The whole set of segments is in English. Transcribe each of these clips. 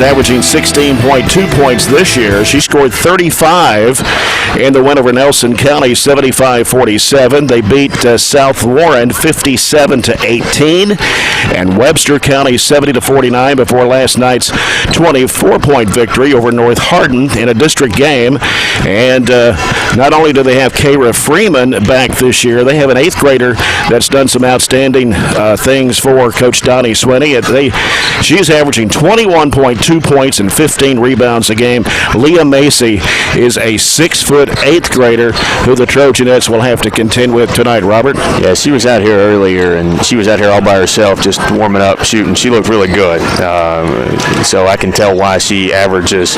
averaging 16.2 points this year. She scored 35 in the win over Nelson County, 75-47. They beat South Warren 57-18, and Webster County 70-49 before last night's 24-point victory over North Hardin in a district game. And not only do they have Kayra Freeman back this year, they have an 8th grader that's done some outstanding things for Coach Donnie Swinney. She's averaging 21.2 points and 15 rebounds a game. Leah Macy is a 6', 8th grader who the Trojanettes will have to contend with tonight, Robert. Yeah, she was out here earlier, and she was out here all by herself just warming up, shooting. She looked really good. So I can tell why she averages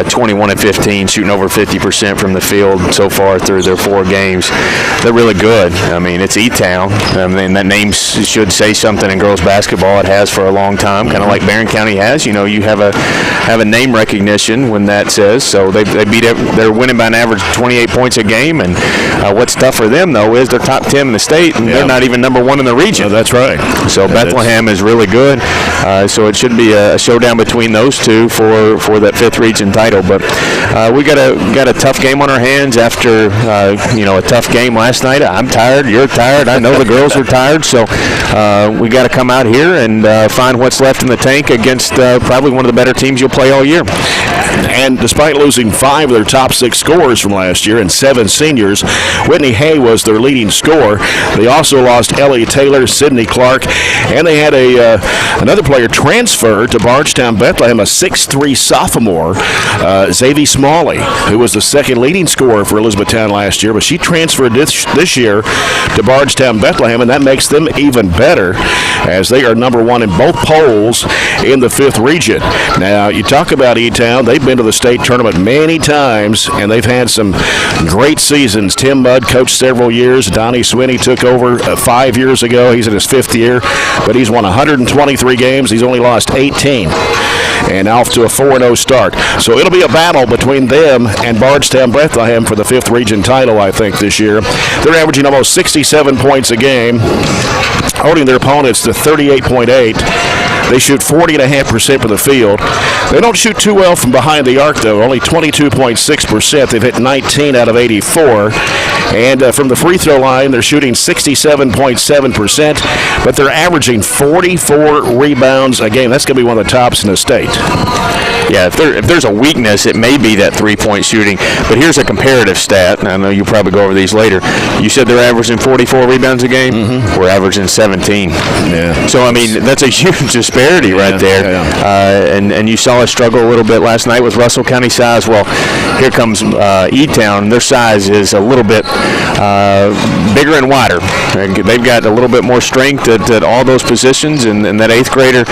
21 and 15, shooting over 50% from the field so far through their 4 games. They're really good. I mean, it's E-Town. I mean, that name should say something in girls basketball. It has for a long time, kind of like Barren County has. You know, you have a name recognition when that says. So they're winning by an average of 28 points a game. And what's tough for them though is they're top 10 in the state, and they're not even number 1 in the region. Oh, that's right. So Bethlehem is really good. So it should be a showdown between those two for that 5th region title. But we got a tough game on our hands after a tough game last night. I'm tired. You're tired. I know the girls are tired. So we got to come out here and find what's left in the tank against probably one of the better teams you'll play all year. And despite losing 5 of their top 6 scorers from last year and 7 seniors, Whitney Hay was their leading scorer. They also lost Ellie Taylor, Sydney Clark, and they had another player transfer to Bardstown Bethlehem, a 6'3" sophomore, Xavier Smalley, who was the 2nd leading scorer for Elizabethtown last year, but she transferred this year to Bardstown Bethlehem, and that makes them even better as they are number 1 in both polls in the 5th region. Now, you talk about E-Town, they've been to the state tournament many times, and they've had some great seasons. Tim Mudd coached several years. Donnie Swinney took over 5 years ago. He's in his 5th year, but he's won 123 games. He's only lost 18, and off to a 4-0 start. So it'll be a battle between them and Bardstown Bethlehem for the 5th region title, I think, this year. They're averaging almost 67 points a game, holding their opponents to 38.8. They shoot 40.5% from the field. They don't shoot too well from behind the arc, though, only 22.6%. They've hit 19 out of 84. And from the free throw line, they're shooting 67.7%, but they're averaging 44 rebounds a game. That's going to be one of the tops in the state. Yeah, if there's a weakness, it may be that 3-point shooting. But here's a comparative stat, and I know you'll probably go over these later. You said they're averaging 44 rebounds a game? Mm-hmm. We're averaging 17. Yeah. So, I mean, that's a huge disparity right there. Yeah. And you saw us struggle a little bit last night with Russell County size. Well, here comes E-Town. Their size is a little bit bigger and wider. They've got a little bit more strength at all those positions, and that 8th grader,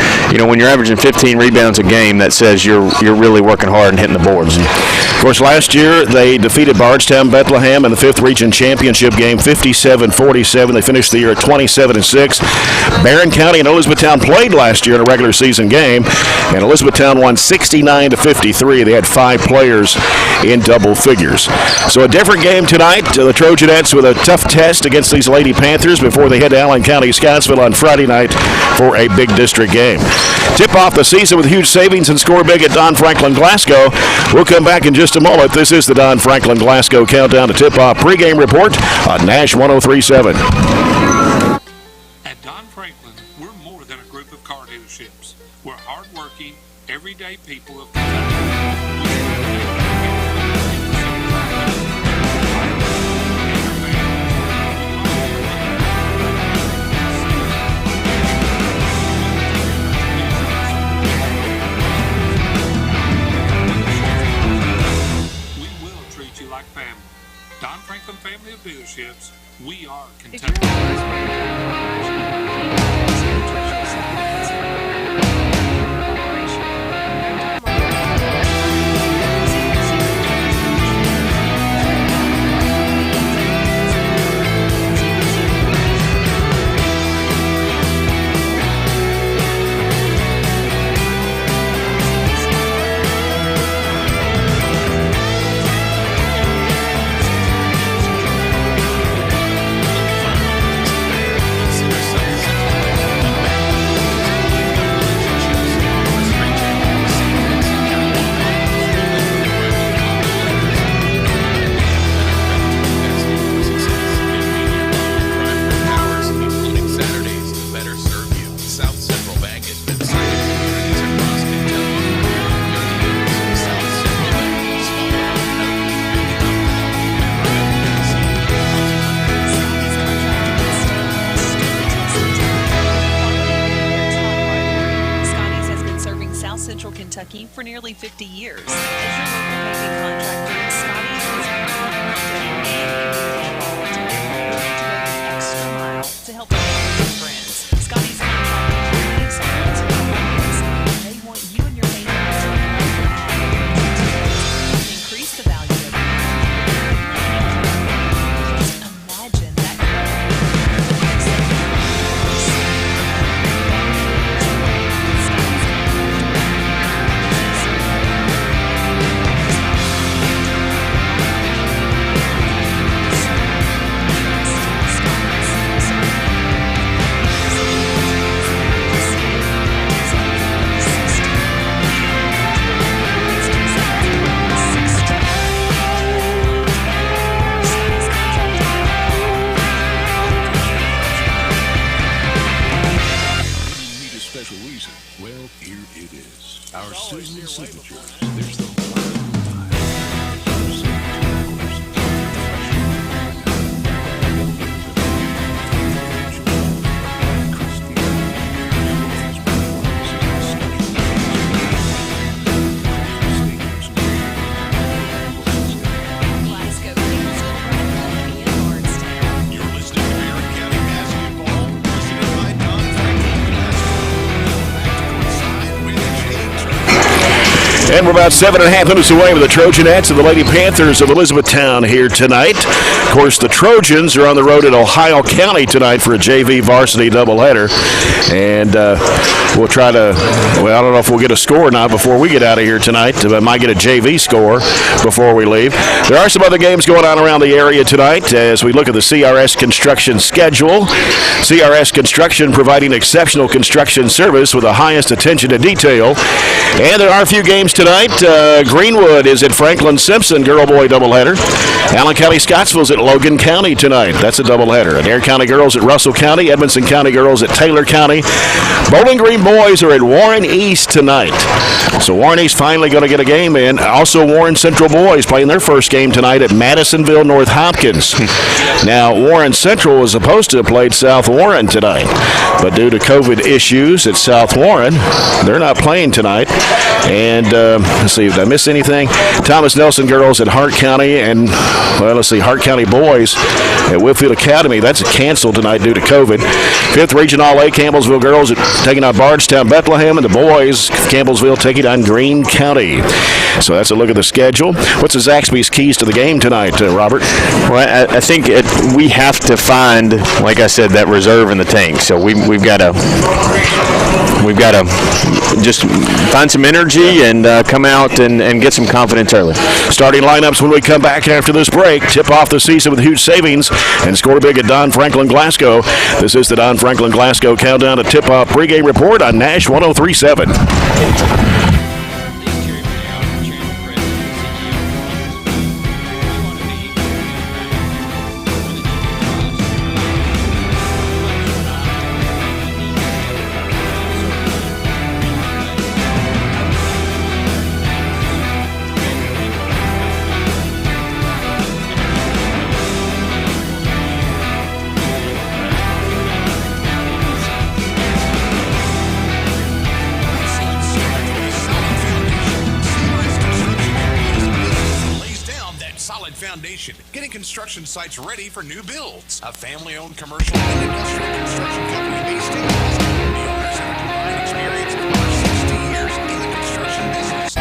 when you're averaging 15 rebounds a game, that says you're really working hard and hitting the boards. Of course, last year they defeated Bardstown Bethlehem in the 5th region championship game, 57-47. They finished the year at 27-6. Barren County and Elizabethtown played last year in a regular season game, and Elizabethtown won 69-53. They had 5 players in double figures. So a different game tonight. The Trojanettes with a tough test against these Lady Panthers before they head to Allen County, Scottsville on Friday night for a big district game. Tip off the season with huge savings and score big at Don Franklin Glasgow. We'll come back in just a moment. This is the Don Franklin Glasgow Countdown to Tip-Off pregame report on Nash 103.7. At Don Franklin, we're more than a group of car dealerships. We're hard-working, everyday people of Don Franklin family of dealerships, we are Kentucky. working for nearly 50 years. As your local paving contractor, Scotty's is involved to go the extra mile to help your friends. Scotty's contractor makes they want you and your neighbor to increase the value of your just imagine that. And we're about 7.5 minutes away with the Trojanettes and the Lady Panthers of Elizabethtown here tonight. Of course, the Trojans are on the road at Ohio County tonight for a JV varsity doubleheader. And we'll try to, well, I don't know if we'll get a score or not before we get out of here tonight. I might get a JV score before we leave. There are some other games going on around the area tonight as we look at the CRS Construction schedule. CRS Construction providing exceptional construction service with the highest attention to detail. And there are a few games tonight. Greenwood is at Franklin Simpson, girl-boy doubleheader. Allen County Scottsville's at Logan County tonight. That's a doubleheader. Adair County girls at Russell County. Edmondson County girls at Taylor County. Bowling Green boys are at Warren East tonight. So Warren East finally going to get a game in. Also Warren Central boys playing their first game tonight at Madisonville North Hopkins. Now Warren Central was supposed to have played South Warren tonight, but due to COVID issues at South Warren, they're not playing tonight. And let's see, did I miss anything? Thomas Nelson girls at Hart County, and well, let's see, Hart County boys at Whitfield Academy. That's canceled tonight due to COVID. 5th Region All-A Campbellsville girls taking on Bardstown Bethlehem, and the boys Campbellsville taking on Greene County. So that's a look at the schedule. What's the Zaxby's keys to the game tonight, Robert? Well, I think we have to find, like I said, that reserve in the tank. So we've got to just find some energy and come out and get some confidence early. Starting lineups when we come back after this break. Tip off the season with huge savings and score big at Don Franklin Glasgow. This is the Don Franklin Glasgow Countdown to Tip-Off pregame report on Nash 103.7. Getting construction sites ready for new builds. A family-owned commercial and industrial construction company based in Boston. The owners have a combined experience of over 60 years in the construction business.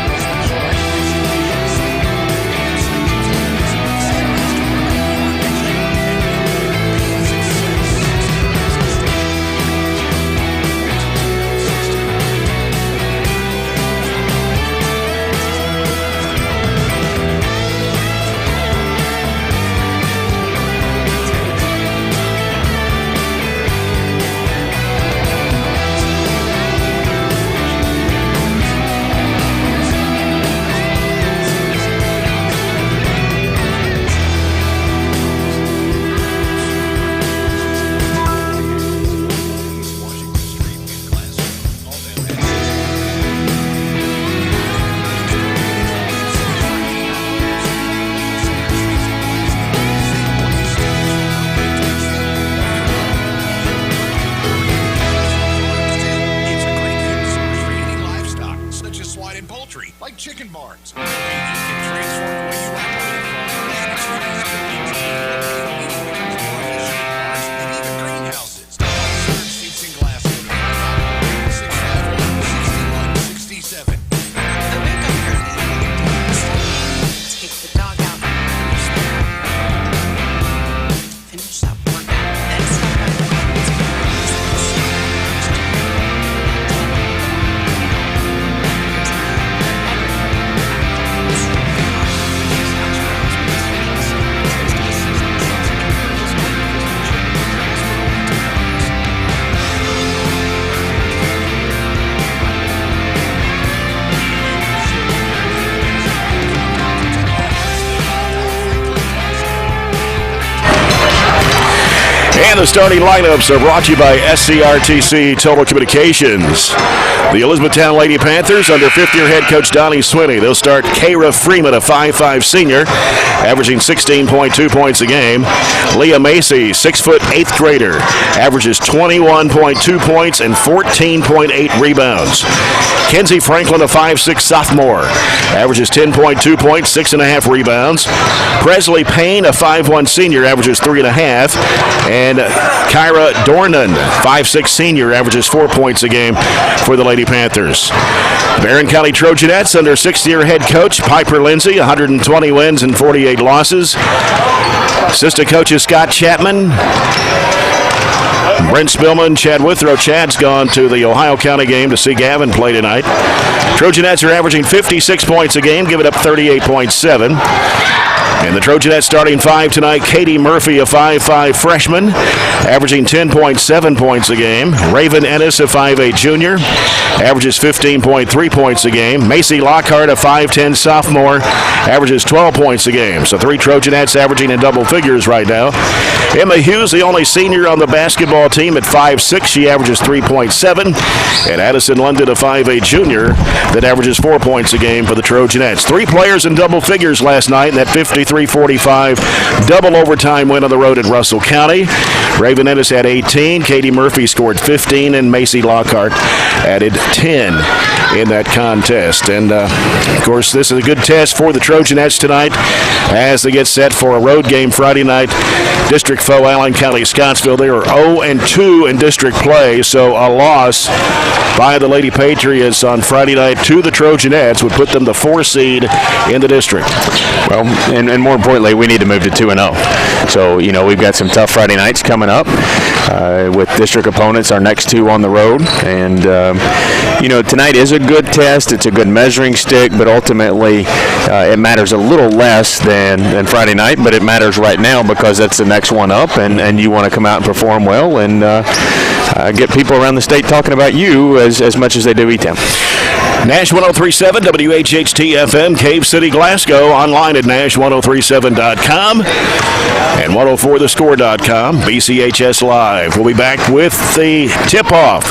chicken barns. You can transform the way you operate a farm and experience buildings, even when it comes to more efficient barns and even greenhouses. Search Seats and Glass Code 651-61-67. I wake up early. Take the dog out. Finish up work. Then stop by the carpets for And the starting lineups are brought to you by SCRTC Total Communications. The Elizabethtown Lady Panthers under fifth-year head coach Donnie Swinney. They'll start Kara Freeman, a 5'5 senior, averaging 16.2 points a game. Leah Macy, 6'8", 8th grader, averages 21.2 points and 14.8 rebounds. Kenzie Franklin, a 5'6 sophomore, averages 10.2 points, 6.5 rebounds. Presley Payne, a 5'1 senior, averages 3.5. And Kyra Dornan, 5'6 senior, averages 4 points a game for the Lady Panthers. Barren County Trojanettes under sixth-year head coach Piper Lindsay, 120 wins and 48 losses. Assistant coaches Scott Chapman, Brent Spillman, Chad Withrow. Chad's gone to the Ohio County game to see Gavin play tonight. Trojanettes are averaging 56 points a game, giving up 38.7. And the Trojanettes starting five tonight, Katie Murphy, a 5'5 freshman, averaging 10.7 points a game. Raven Ennis, a 5'8 junior, averages 15.3 points a game. Macy Lockhart, a 5'10 sophomore, averages 12 points a game. So three Trojanettes averaging in double figures right now. Emma Hughes, the only senior on the basketball team at 5'6. She averages 3.7. And Addison London, a 5'8 junior, that averages 4 points a game for the Trojanettes. Three players in double figures last night in that 53-45 double overtime win on the road at Russell County. Raven Ennis had 18. Katie Murphy scored 15, and Macy Lockhart added 10 in that contest. And, of course, this is a good test for the Trojanettes tonight as they get set for a road game Friday night. District foe Allen County Scottsville. They are 0-2 in district play, so a loss by the Lady Patriots on Friday night to the Trojanettes would put them the 4 seed in the district. Well, and more importantly, we need to move to 2-0. So, you know, we've got some tough Friday nights coming up with district opponents, our next two on the road. And, you know, tonight is a good test. It's a good measuring stick, but ultimately it matters a little less than Friday night, but it matters right now because that's the next one up, and you want to come out and perform well and get people around the state talking about you as much as they do E-Town. Nash 103.7, WHHT-FM, Cave City, Glasgow, online at nash1037.com and 104thescore.com, BCHS Live. We'll be back with the tip-off.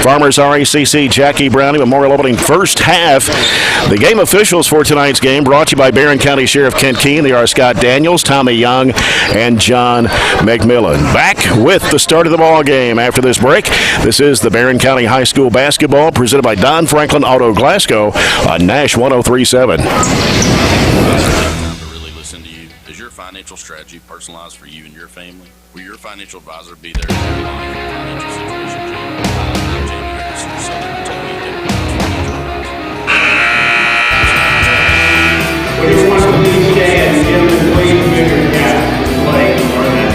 Farmers RACC, Jackie Browning, Memorial Opening first half. The game officials for tonight's game brought to you by Barren County Sheriff Kent Keene. They are Scott Daniels, Tommy Young, and John McMillan. Back with the start of the ball game after this break. This is the Barren County High School basketball presented by Don Franklin Auto Glasgow on Nash 103.7. Time to really listen to you. Is your financial strategy personalized for you and your family? Will your financial advisor be there to help you in your financial situation? I'm Jamie Harrison, Southern Kentucky. Which one of these dads give the please bigger gap play or that?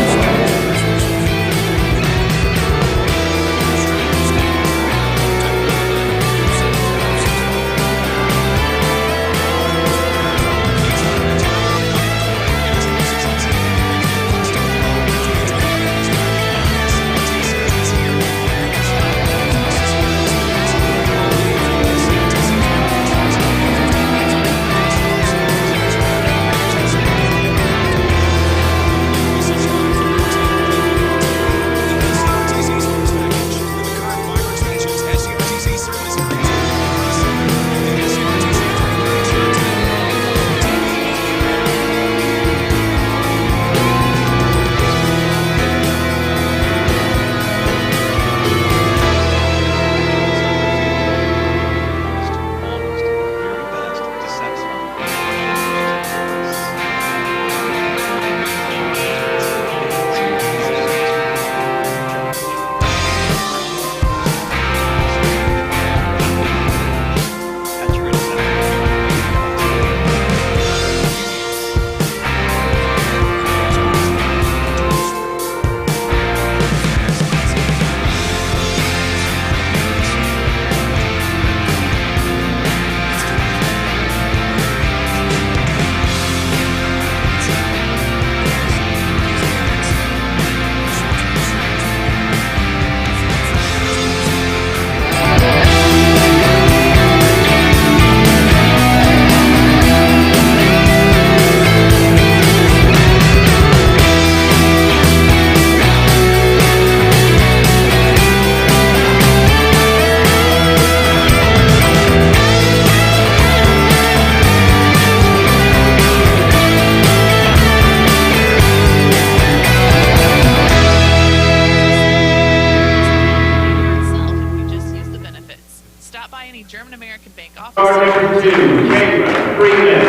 Stop by any German American Bank office. Guard number 2, Kayla Freeman.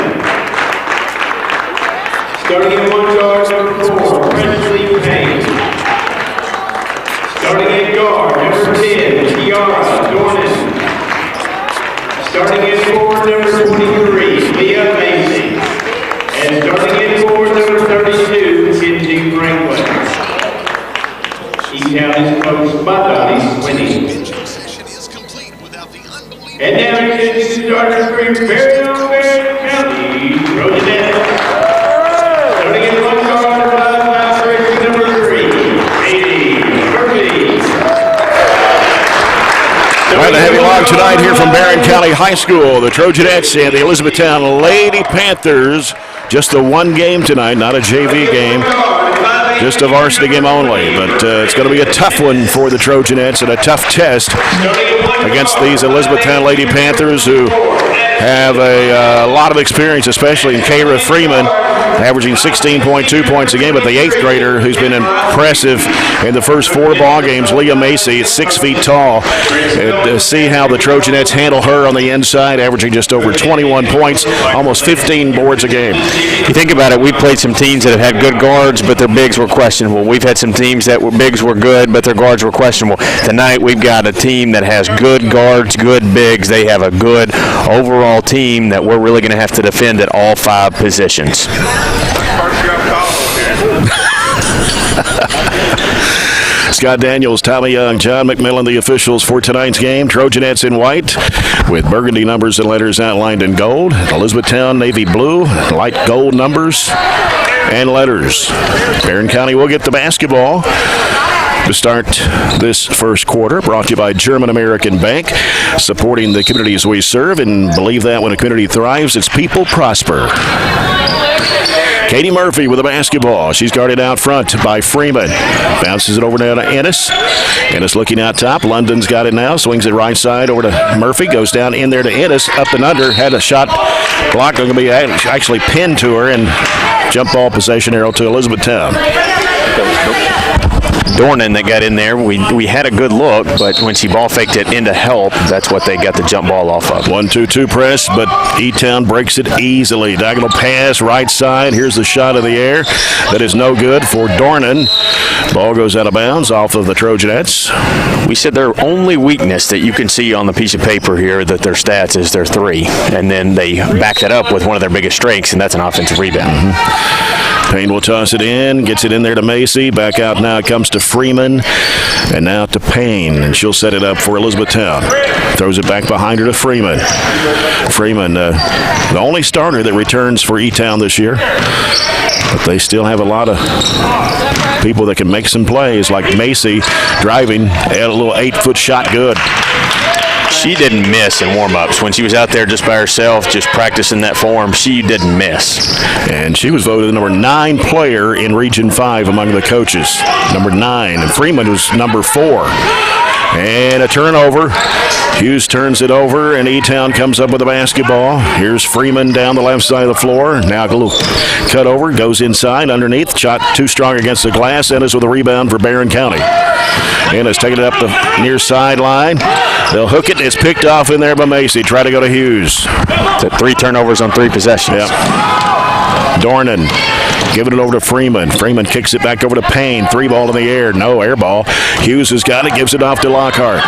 Starting at 1 guard number 4, Presley Payne. Starting at guard number 10, Kiara Dornan. Starting at 4, number 23, Leah Macy. And starting at 4, number 32, Kinsey Franklin. E-Town is coached by Donnie Swinney. And now it's the starters for Barren County Trojanettes. Starting at 1 guard, number 3, Katie Murphy. Quite a heavy log tonight here from Barren County High School. The Trojanettes and the Elizabethtown Lady Panthers. Just a one game tonight, not a JV game. Just a varsity game only. But it's going to be a tough one for the Trojanettes and a tough test against these Elizabethtown Lady Panthers, who have a lot of experience, especially in Kayra Freeman, averaging 16.2 points a game, but the 8th grader who's been impressive in the first 4 ball games, Leah Macy, is 6 feet tall. See how the Trojanettes handle her on the inside, averaging just over 21 points, almost 15 boards a game. You think about it, we've played some teams that have had good guards, but their bigs were questionable. We've had some teams that bigs were good, but their guards were questionable. Tonight we've got a team that has good guards, good bigs. They have a good overall team that we're really going to have to defend at all 5 positions. Scott Daniels, Tommy Young, John McMillan, the officials for tonight's game. Trojanettes in white with burgundy numbers and letters outlined in gold. Elizabethtown navy blue, light gold numbers and letters. Barren County will get the basketball to start this first quarter. Brought to you by German American Bank, supporting the communities we serve, and believe that when a community thrives, its people prosper. Katie Murphy with the basketball. She's guarded out front by Freeman. Bounces it over now to Ennis. Ennis looking out top. London's got it now. Swings it right side over to Murphy. Goes down in there to Ennis. Up and under. Had a shot blocked. Going to be actually pinned to her, and jump ball possession arrow to Elizabethtown. Dornan that got in there, we had a good look, but when she ball faked it into help, that's what they got the jump ball off of. 1-2-2 press, but E-Town breaks it easily. Diagonal pass, right side. Here's the shot of the air. That is no good for Dornan. Ball goes out of bounds off of the Trojanettes. We said their only weakness that you can see on the piece of paper here, that their stats, is their 3. And then they back that up with one of their biggest strengths, and that's an offensive rebound. Payne will toss it in, gets it in there to Macy. Back out now it comes to Freeman, and now to Payne, and she'll set it up for Elizabethtown. Throws it back behind her to Freeman. Freeman, the only starter that returns for E-Town this year, but they still have a lot of people that can make some plays, like Macy driving, had a little 8-foot shot good. She didn't miss in warm-ups. When she was out there just by herself, just practicing that form, she didn't miss. And she was voted the number 9 player in Region 5 among the coaches. Number 9. And Freeman was number 4. And a turnover. Hughes turns it over, and E-Town comes up with the basketball. Here's Freeman down the left side of the floor. Now a little cut over, goes inside, underneath. Shot too strong against the glass. Ennis with a rebound for Barren County. Ennis taking it up the near sideline. They'll hook it. It's picked off in there by Macy. Try to go to Hughes. 3 turnovers on 3 possessions. Yep. Dornan giving it over to Freeman. Freeman kicks it back over to Payne. 3 ball in the air. No air ball. Hughes has got it. Gives it off to Lockhart.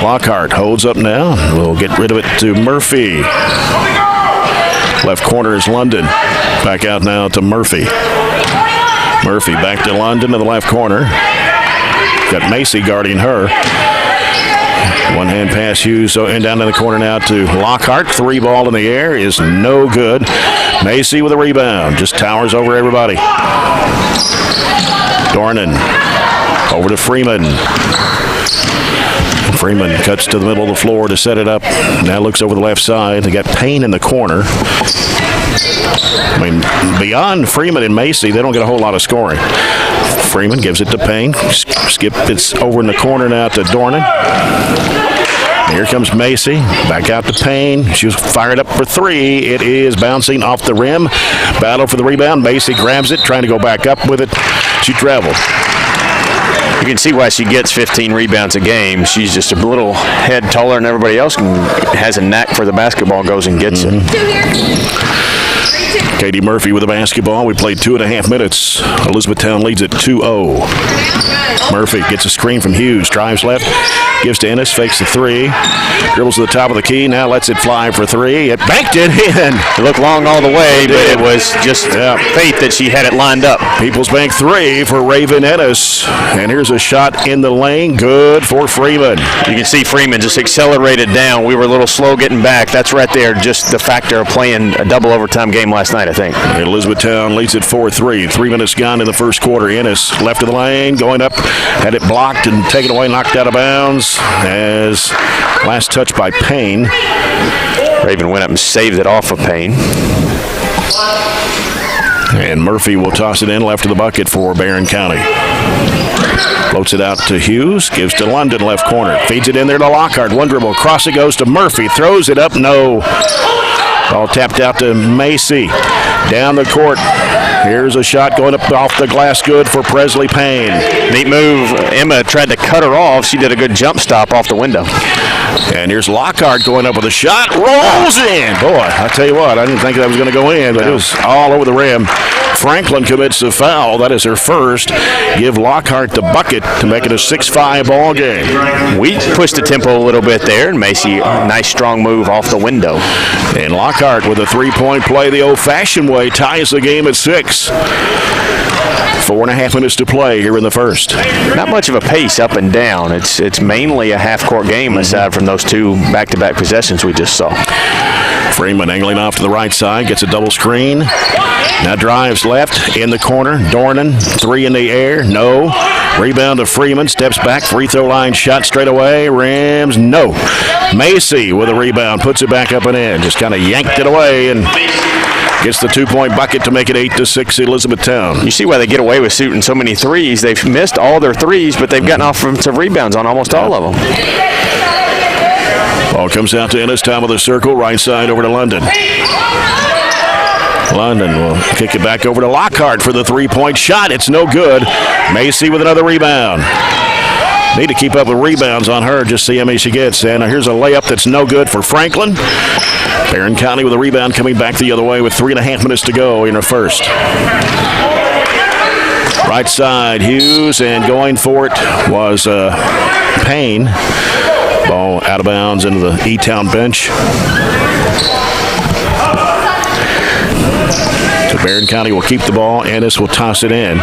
Lockhart holds up now. We'll get rid of it to Murphy. Left corner is London. Back out now to Murphy. Murphy back to London in the left corner. Got Macy guarding her. One-hand pass, Hughes, and down in the corner now to Lockhart. 3 ball in the air is no good. Macy with a rebound. Just towers over everybody. Dornan over to Freeman. Freeman cuts to the middle of the floor to set it up. Now looks over the left side. They got Payne in the corner. I mean, beyond Freeman and Macy, they don't get a whole lot of scoring. Freeman gives it to Payne. Skip, it's over in the corner now to Dornan. Here comes Macy. Back out to Payne. She was fired up for 3. It is bouncing off the rim. Battle for the rebound. Macy grabs it, trying to go back up with it. She traveled. You can see why she gets 15 rebounds a game. She's just a little head taller than everybody else and has a knack for the basketball, goes and gets it. Katie Murphy with the basketball. We played 2.5 minutes. Elizabethtown leads at 2-0. Murphy gets a screen from Hughes. Drives left. Gives to Ennis. Fakes the three. Dribbles to the top of the key. Now lets it fly for three. It banked it in. It looked long all the way, but it was just faith that she had it lined up. People's Bank three for Raven Ennis. And here's a shot in the lane. Good for Freeman. You can see Freeman just accelerated down. We were a little slow getting back. That's right there, just the factor of playing a double overtime game last night, I think. Elizabethtown leads at 4-3. 3 minutes gone in the first quarter. Ennis left of the lane, going up, had it blocked and taken away, knocked out of bounds as last touch by Payne. Raven went up and saved it off of Payne. And Murphy will toss it in left of the bucket for Barren County. Floats it out to Hughes, gives to London left corner. Feeds it in there to Lockhart. One dribble, across it goes to Murphy. Throws it up, no. Ball tapped out to Macy. Down the court. Here's a shot going up off the glass, good for Presley Payne. Neat move. Emma tried to cut her off. She did a good jump stop off the window. And here's Lockhart going up with a shot. Rolls in. Boy, I tell you what, I didn't think that was going to go in, but it was all over the rim. Franklin commits the foul. That is her first. Give Lockhart the bucket to make it a 6-5 ball game. We pushed the tempo a little bit there, and Macy, nice strong move off the window. And Lockhart with a three-point play the old-fashioned way ties the game at 6. 4.5 minutes to play here in the first. Not much of a pace up and down. It's mainly a half-court game aside from those two back-to-back possessions we just saw. Freeman angling off to the right side, gets a double screen. Now drives left in the corner. Dornan, three in the air, no. Rebound to Freeman, steps back, free throw line shot straight away, rims, no. Macy with a rebound, puts it back up and in. Just kind of yanked it away and gets the 2-point bucket to make it 8-6 Elizabethtown. You see why they get away with shooting so many threes. They've missed all their threes, but they've gotten offensive rebounds on almost all of them. Ball comes out to Ennis, top of the circle, right side over to London. London will kick it back over to Lockhart for the 3-point shot. It's no good. Macy with another rebound. Need to keep up with rebounds on her, just see how many she gets. And here's a layup that's no good for Franklin. Barren County with a rebound coming back the other way with 3.5 minutes to go in her first. Right side, Hughes, and going for it was Payne. Ball out of bounds into the E-Town bench. So Barren County will keep the ball. Ennis will toss it in.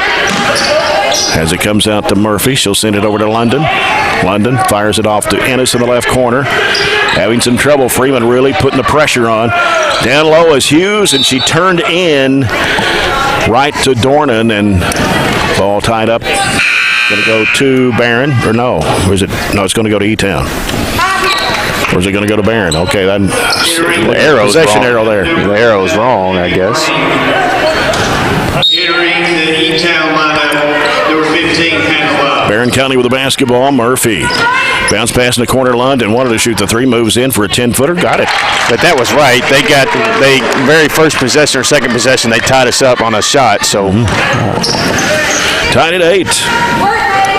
As it comes out to Murphy, she'll send it over to London. London fires it off to Ennis in the left corner. Having some trouble. Freeman really putting the pressure on. Down low is Hughes, and she turned in right to Dornan, and ball tied up. Going to go to Barren, or no? Or is it? No, it's going to go to E-Town. Or is it going to go to Barren? Okay, then the arrow's possession wrong. arrow there. The arrow's wrong, I guess. Entering the E-Town lineup, number 15, Hannah. Barren County with the basketball. Murphy. Bounce pass in the corner. London wanted to shoot the three. Moves in for a 10-footer. Got it. But that was right. They very first possession or second possession, they tied us up on a shot. So tied at 8.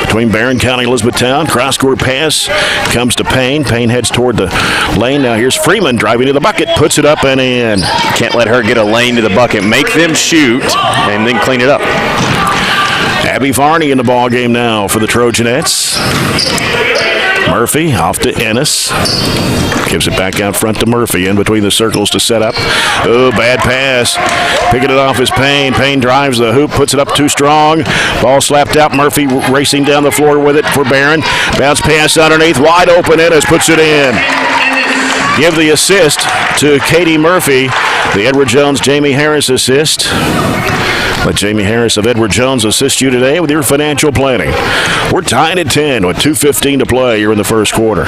Between Barren County and Elizabethtown. Cross-court pass comes to Payne. Payne heads toward the lane. Now here's Freeman driving to the bucket. Puts it up and in. Can't let her get a lane to the bucket. Make them shoot and then clean it up. Abby Varney in the ball game now for the Trojanettes. Murphy off to Ennis. Gives it back out front to Murphy in between the circles to set up. Oh, bad pass. Picking it off is Payne. Payne drives the hoop, puts it up too strong. Ball slapped out. Murphy racing down the floor with it for Barren. Bounce pass underneath. Wide open. Ennis puts it in. Give the assist to Katie Murphy. The Edward Jones-Jamie Harris assist. Let Jamie Harris of Edward Jones assist you today with your financial planning. We're tied at 10 with 2:15 to play here in the first quarter.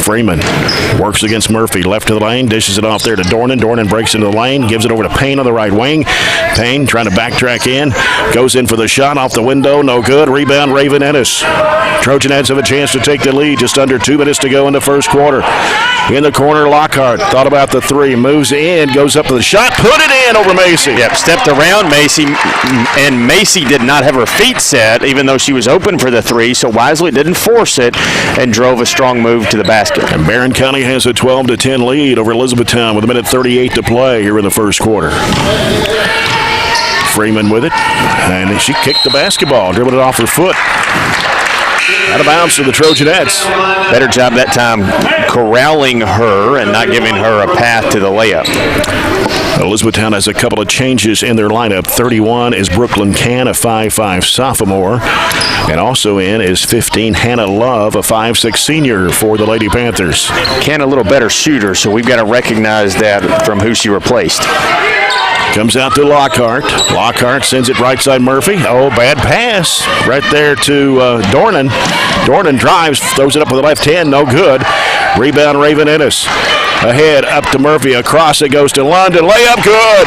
Freeman works against Murphy. Left to the lane, dishes it off there to Dornan. Dornan breaks into the lane, gives it over to Payne on the right wing. Payne trying to backtrack in. Goes in for the shot off the window. No good. Rebound, Raven Ennis. Trojanettes have a chance to take the lead. Just under 2 minutes to go in the first quarter. In the corner, Lockhart thought about the three. Moves in, goes up to the shot. Put it in over Macy. Yep, stepped around Macy, and Macy did not have her feet set, even though she was open for the three, so wisely didn't force it and drove a strong move to the basket. And Barren County has a 12-10 lead over Elizabethtown with 1:38 to play here in the first quarter. Freeman with it, and she kicked the basketball, dribbled it off her foot. Out of bounds for the Trojanettes. Better job that time corralling her and not giving her a path to the layup. Elizabethtown has a couple of changes in their lineup. 31 is Brooklyn Can, a 5'5 sophomore. And also in is 15 Hannah Love, a 5'6 senior for the Lady Panthers. Can a little better shooter, so we've got to recognize that from who she replaced. Comes out to Lockhart. Lockhart sends it right side Murphy. Oh, bad pass right there to Dornan. Dornan drives, throws it up with the left hand. No good. Rebound, Raven Ennis. Ahead, up to Murphy. Across it goes to London. Layup, good.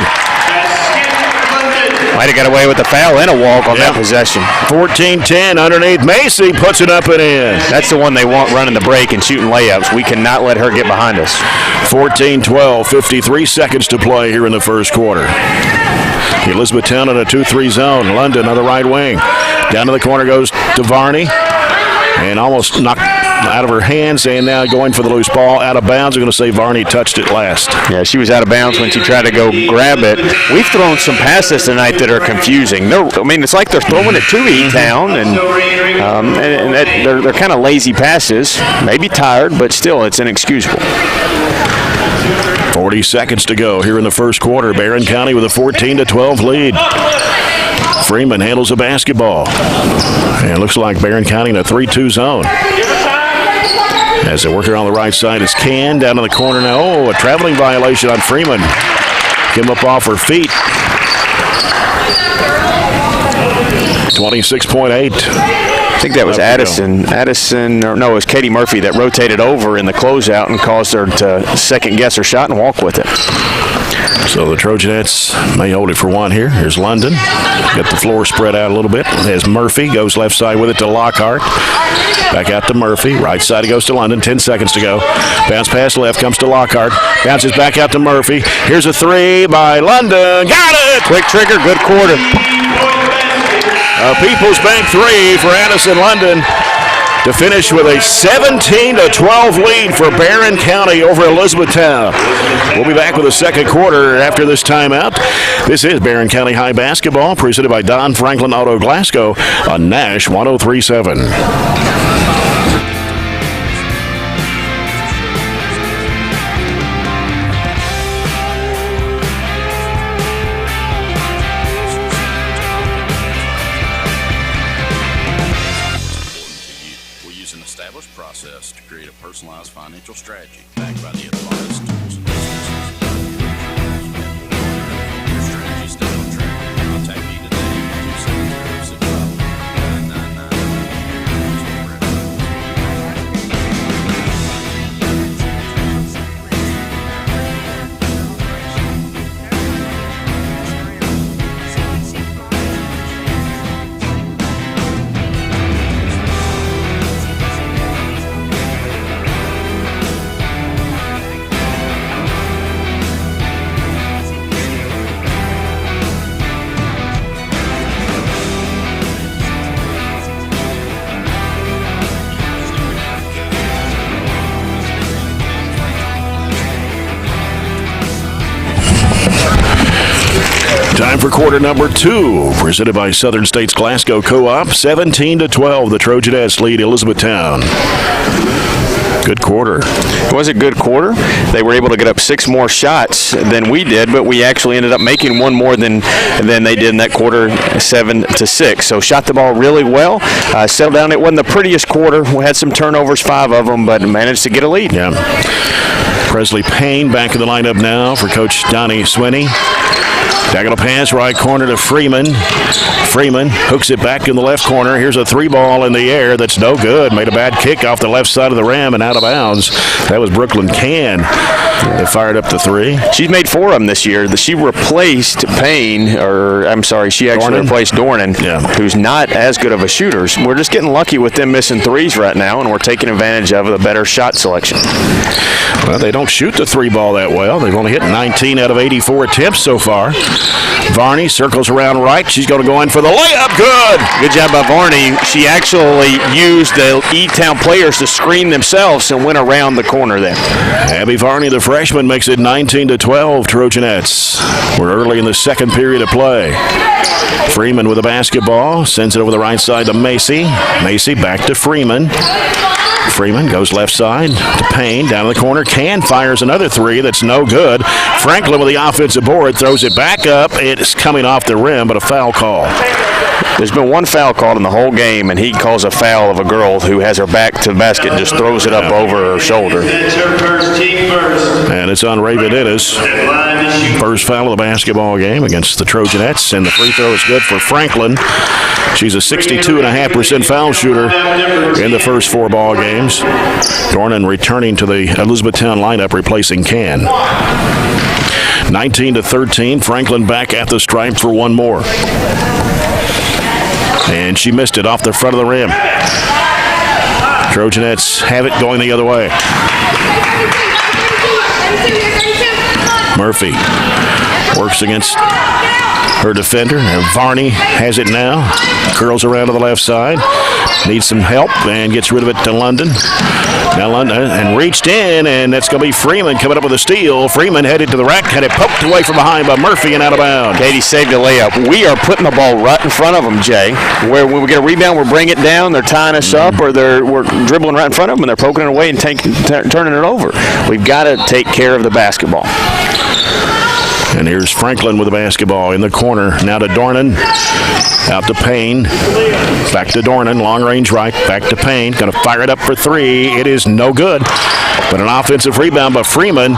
Might have got away with a foul and a walk on that possession. 14-10 underneath. Macy puts it up and in. That's the one they want running the break and shooting layups. We cannot let her get behind us. 14-12, 53 seconds to play here in the first quarter. Elizabethtown in a 2-3 zone. London on the right wing. Down to the corner goes to Varney. And almost knocked out of her hands, and now going for the loose ball. Out of bounds. We're going to say Varney touched it last. Yeah, she was out of bounds when she tried to go grab it. We've thrown some passes tonight that are confusing. It's like they're throwing it to E-Town, and they're kind of lazy passes. Maybe tired, but still, it's inexcusable. 40 seconds to go here in the first quarter. Barren County with a 14-12 lead. Freeman handles the basketball. And it looks like Barren County in a 3-2 zone. As they work around the right side is Can. Down in the corner now. Oh, a traveling violation on Freeman. Came up off her feet. 26.8. I think that was Addison, or no, it was Katie Murphy that rotated over in the closeout and caused her to second-guess her shot and walk with it. So the Trojanettes may hold it for one here. Here's London. Got the floor spread out a little bit. As Murphy goes left side with it to Lockhart. Back out to Murphy. Right side it goes to London. 10 seconds to go. Bounce pass left, comes to Lockhart. Bounces back out to Murphy. Here's a three by London. Got it! Quick trigger, good quarter. A People's Bank three for Addison London to finish with a 17-12 lead for Barren County over Elizabethtown. We'll be back with the second quarter after this timeout. This is Barren County High Basketball, presented by Don Franklin Auto Glasgow on Nash 103.7. Process to create a personalized financial strategy backed by the advice, tools, and resources. Your strategy stay on track. Contact me today Time for quarter number two, presented by Southern States Glasgow Co-op. 17-12, the Trojanettes lead Elizabethtown. Good quarter. It was a good quarter. They were able to get up 6 more shots than we did, but we actually ended up making one more than they did in that quarter, 7-6. So shot the ball really well. Settled down. It wasn't the prettiest quarter. We had some turnovers, 5 of them, but managed to get a lead. Yeah. Presley Payne back in the lineup now for Coach Donnie Swinney. Diagonal pass, right corner to Freeman. Freeman hooks it back in the left corner. Here's a 3-ball in the air that's no good. Made a bad kick off the left side of the rim and out of bounds. That was Brooklyn Can. They fired up the 3. She's made 4 of them this year. She replaced Payne, or I'm sorry, she actually replaced Dornan, who's not as good of a shooter. We're just getting lucky with them missing 3s right now, and we're taking advantage of the better shot selection. Well, they don't shoot the 3-ball that well. They've only hit 19 out of 84 attempts so far. Varney circles around right. She's going to go in for the layup. Good. Good job by Varney. She actually used the E-Town players to screen themselves and went around the corner there. Abby Varney, the freshman, makes it 19-12 Trojanettes. We're early in the second period of play. Freeman with the basketball. Sends it over the right side to Macy. Macy back to Freeman. Freeman goes left side to Payne. Down in the corner. Can fires another 3 that's no good. Franklin with the offensive board. Throws it back up. It's coming off the rim, but a foul call. There's been one foul called in the whole game, and he calls a foul of a girl who has her back to the basket and just throws it up over her shoulder. And it's on Raven Ennis. First foul of the basketball game against the Trojanettes, and the free throw is good for Franklin. She's a 62.5% foul shooter in the first 4 ball games. Dornan returning to the Elizabethtown lineup, replacing Can. 19-13, Franklin back at the stripe for one more. And she missed it off the front of the rim. Trojanettes have it going the other way. Murphy works against her defender. And Varney has it now. Curls around to the left side. Needs some help and gets rid of it to London. Now London and reached in, and that's going to be Freeman coming up with a steal. Freeman headed to the rack, had it poked away from behind by Murphy and out of bounds. Katie saved a layup. We are putting the ball right in front of them, Jay. Where when we get a rebound, we're bringing it down, they're tying us up, or we're dribbling right in front of them, and they're poking it away and turning it over. We've got to take care of the basketball. And here's Franklin with the basketball in the corner. Now to Dornan. Out to Payne. Back to Dornan. Long range right. Back to Payne. Going to fire it up for 3. It is no good. But an offensive rebound by Freeman.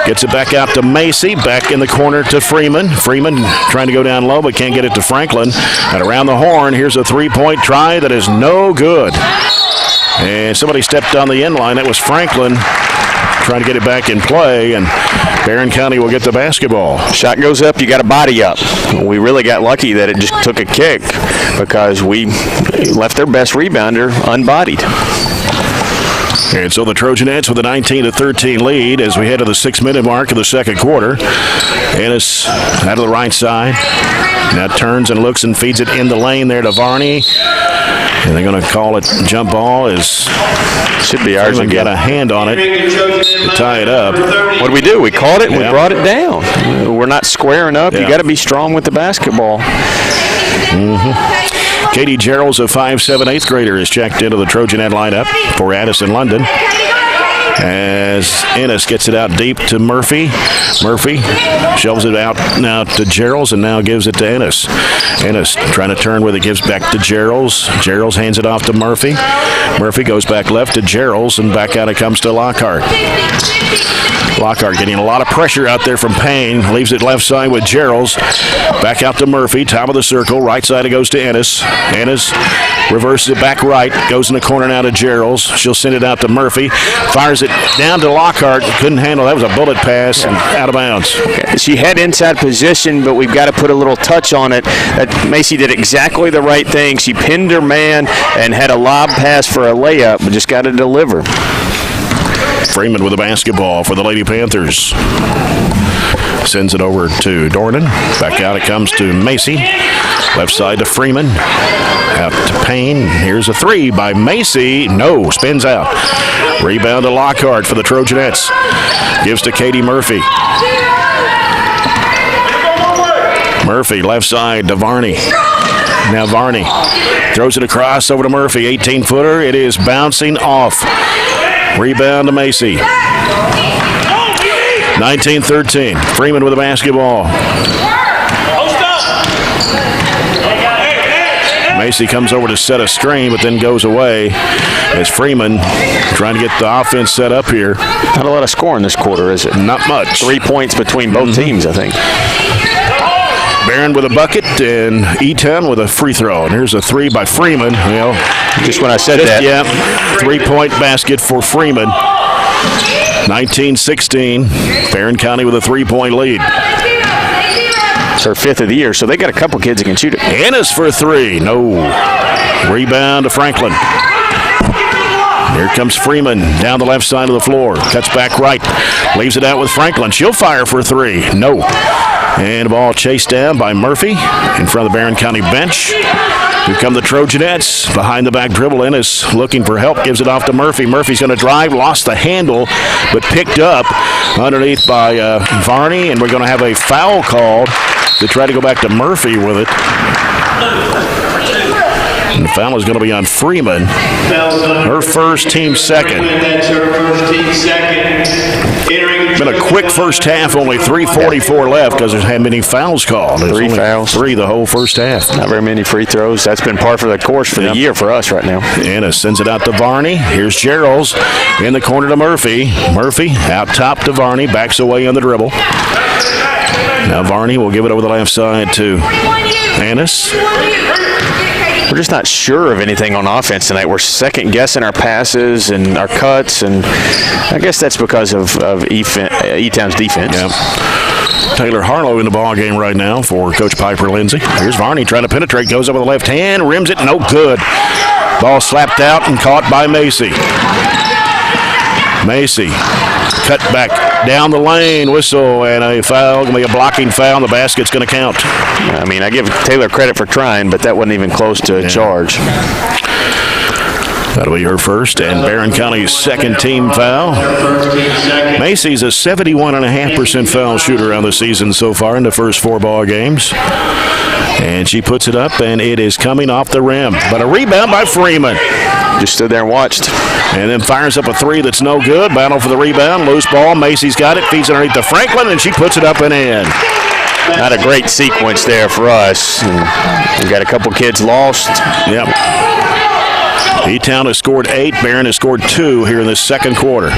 Gets it back out to Macy. Back in the corner to Freeman. Freeman trying to go down low but can't get it to Franklin. And around the horn, here's a 3-point try that is no good. And somebody stepped on the end line. That was Franklin trying to get it back in play, and Barren County will get the basketball. Shot goes up, you got a body up. We really got lucky that it just took a kick because we left their best rebounder unbodied. And so the Trojanettes with a 19-13 lead as we head to the 6-minute mark of the second quarter. Ennis out of the right side. Now turns and looks and feeds it in the lane there to Varney. And they're going to call it jump ball. Should be ours again. Got a hand on it to tie it up. What do we do? We caught it and we brought it down. We're not squaring up. You got to be strong with the basketball. Katie Gerald's a 5'7", 8th grader is checked into the Trojanet lineup for Addison London. As Ennis gets it out deep to Murphy. Murphy shelves it out now to Geralds and now gives it to Ennis. Ennis trying to turn with it, gives back to Geralds. Geralds hands it off to Murphy. Murphy goes back left to Geralds, and back out it comes to Lockhart. Lockhart getting a lot of pressure out there from Payne. Leaves it left side with Geralds. Back out to Murphy. Top of the circle. Right side it goes to Ennis. Ennis reverses it back right. Goes in the corner now to Geralds. She'll send it out to Murphy. Fires it down to Lockhart. Couldn't handle. That was a bullet pass and out of bounds. Okay. She had inside position, but we've got to put a little touch on it. Macy did exactly the right thing. She pinned her man and had a lob pass for a layup, but just got to deliver. Freeman with the basketball for the Lady Panthers. Sends it over to Dornan. Back out it comes to Macy. Left side to Freeman. Out to Payne. Here's a 3 by Macy. No, spins out. Rebound to Lockhart for the Trojanettes. Gives to Katie Murphy. Murphy left side to Varney. Now Varney throws it across over to Murphy. 18-footer. It is bouncing off. Rebound to Macy. 19-13. Freeman with the basketball. Macy comes over to set a screen, but then goes away as Freeman trying to get the offense set up here. Not a lot of scoring this quarter, is it? Not much. 3 points between both teams, I think. Barren with a bucket and E-Town with a free throw. And here's a three by Freeman. Well, just when I said that. Yeah, 3-point basket for Freeman. 19-16. Barren County with a 3-point lead. It's her 5th of the year, so they got a couple kids that can shoot it. Ennis for 3. No. Rebound to Franklin. Here comes Freeman down the left side of the floor. Cuts back right. Leaves it out with Franklin. She'll fire for 3. No. And the ball chased down by Murphy in front of the Barren County bench. Here come the Trojanettes. Behind the back dribble. Ennis looking for help. Gives it off to Murphy. Murphy's going to drive. Lost the handle, but picked up underneath by Varney. And we're going to have a foul called to try to go back to Murphy with it. And the foul is going to be on Freeman. Her first, team second. That's her first, team second. Been a quick first half, only 3:44 left because there's had many fouls called. There's 3 only fouls. 3 the whole first half. Not very many free throws. That's been par for the course for the year for us right now. Anna sends it out to Varney. Here's Gerald's in the corner to Murphy. Murphy out top to Varney. Backs away on the dribble. Now Varney will give it over the left side to Annis. We're just not sure of anything on offense tonight. We're second-guessing our passes and our cuts, and I guess that's because of E-Town's defense. Yeah. Taylor Harlow in the ball game right now for Coach Piper Lindsay. Here's Varney trying to penetrate. Goes up with the left hand. Rims it. No good. Ball slapped out and caught by Macy. Macy cut back down the lane, whistle, and a foul. Going to be a blocking foul, and the basket's going to count. I mean, I give Taylor credit for trying, but that wasn't even close to a charge. That'll be her first, and Barren County's second team foul. Macy's a 71.5% foul shooter on the season so far in the first 4 ball games. And she puts it up, and it is coming off the rim. But a rebound by Freeman. Just stood there and watched. And then fires up a 3 that's no good. Battle for the rebound. Loose ball. Macy's got it. Feeds it underneath to Franklin, and she puts it up and in. Not a great sequence there for us. We got a couple kids lost. Yep. E-Town has scored 8. Barren has scored 2 here in this second quarter.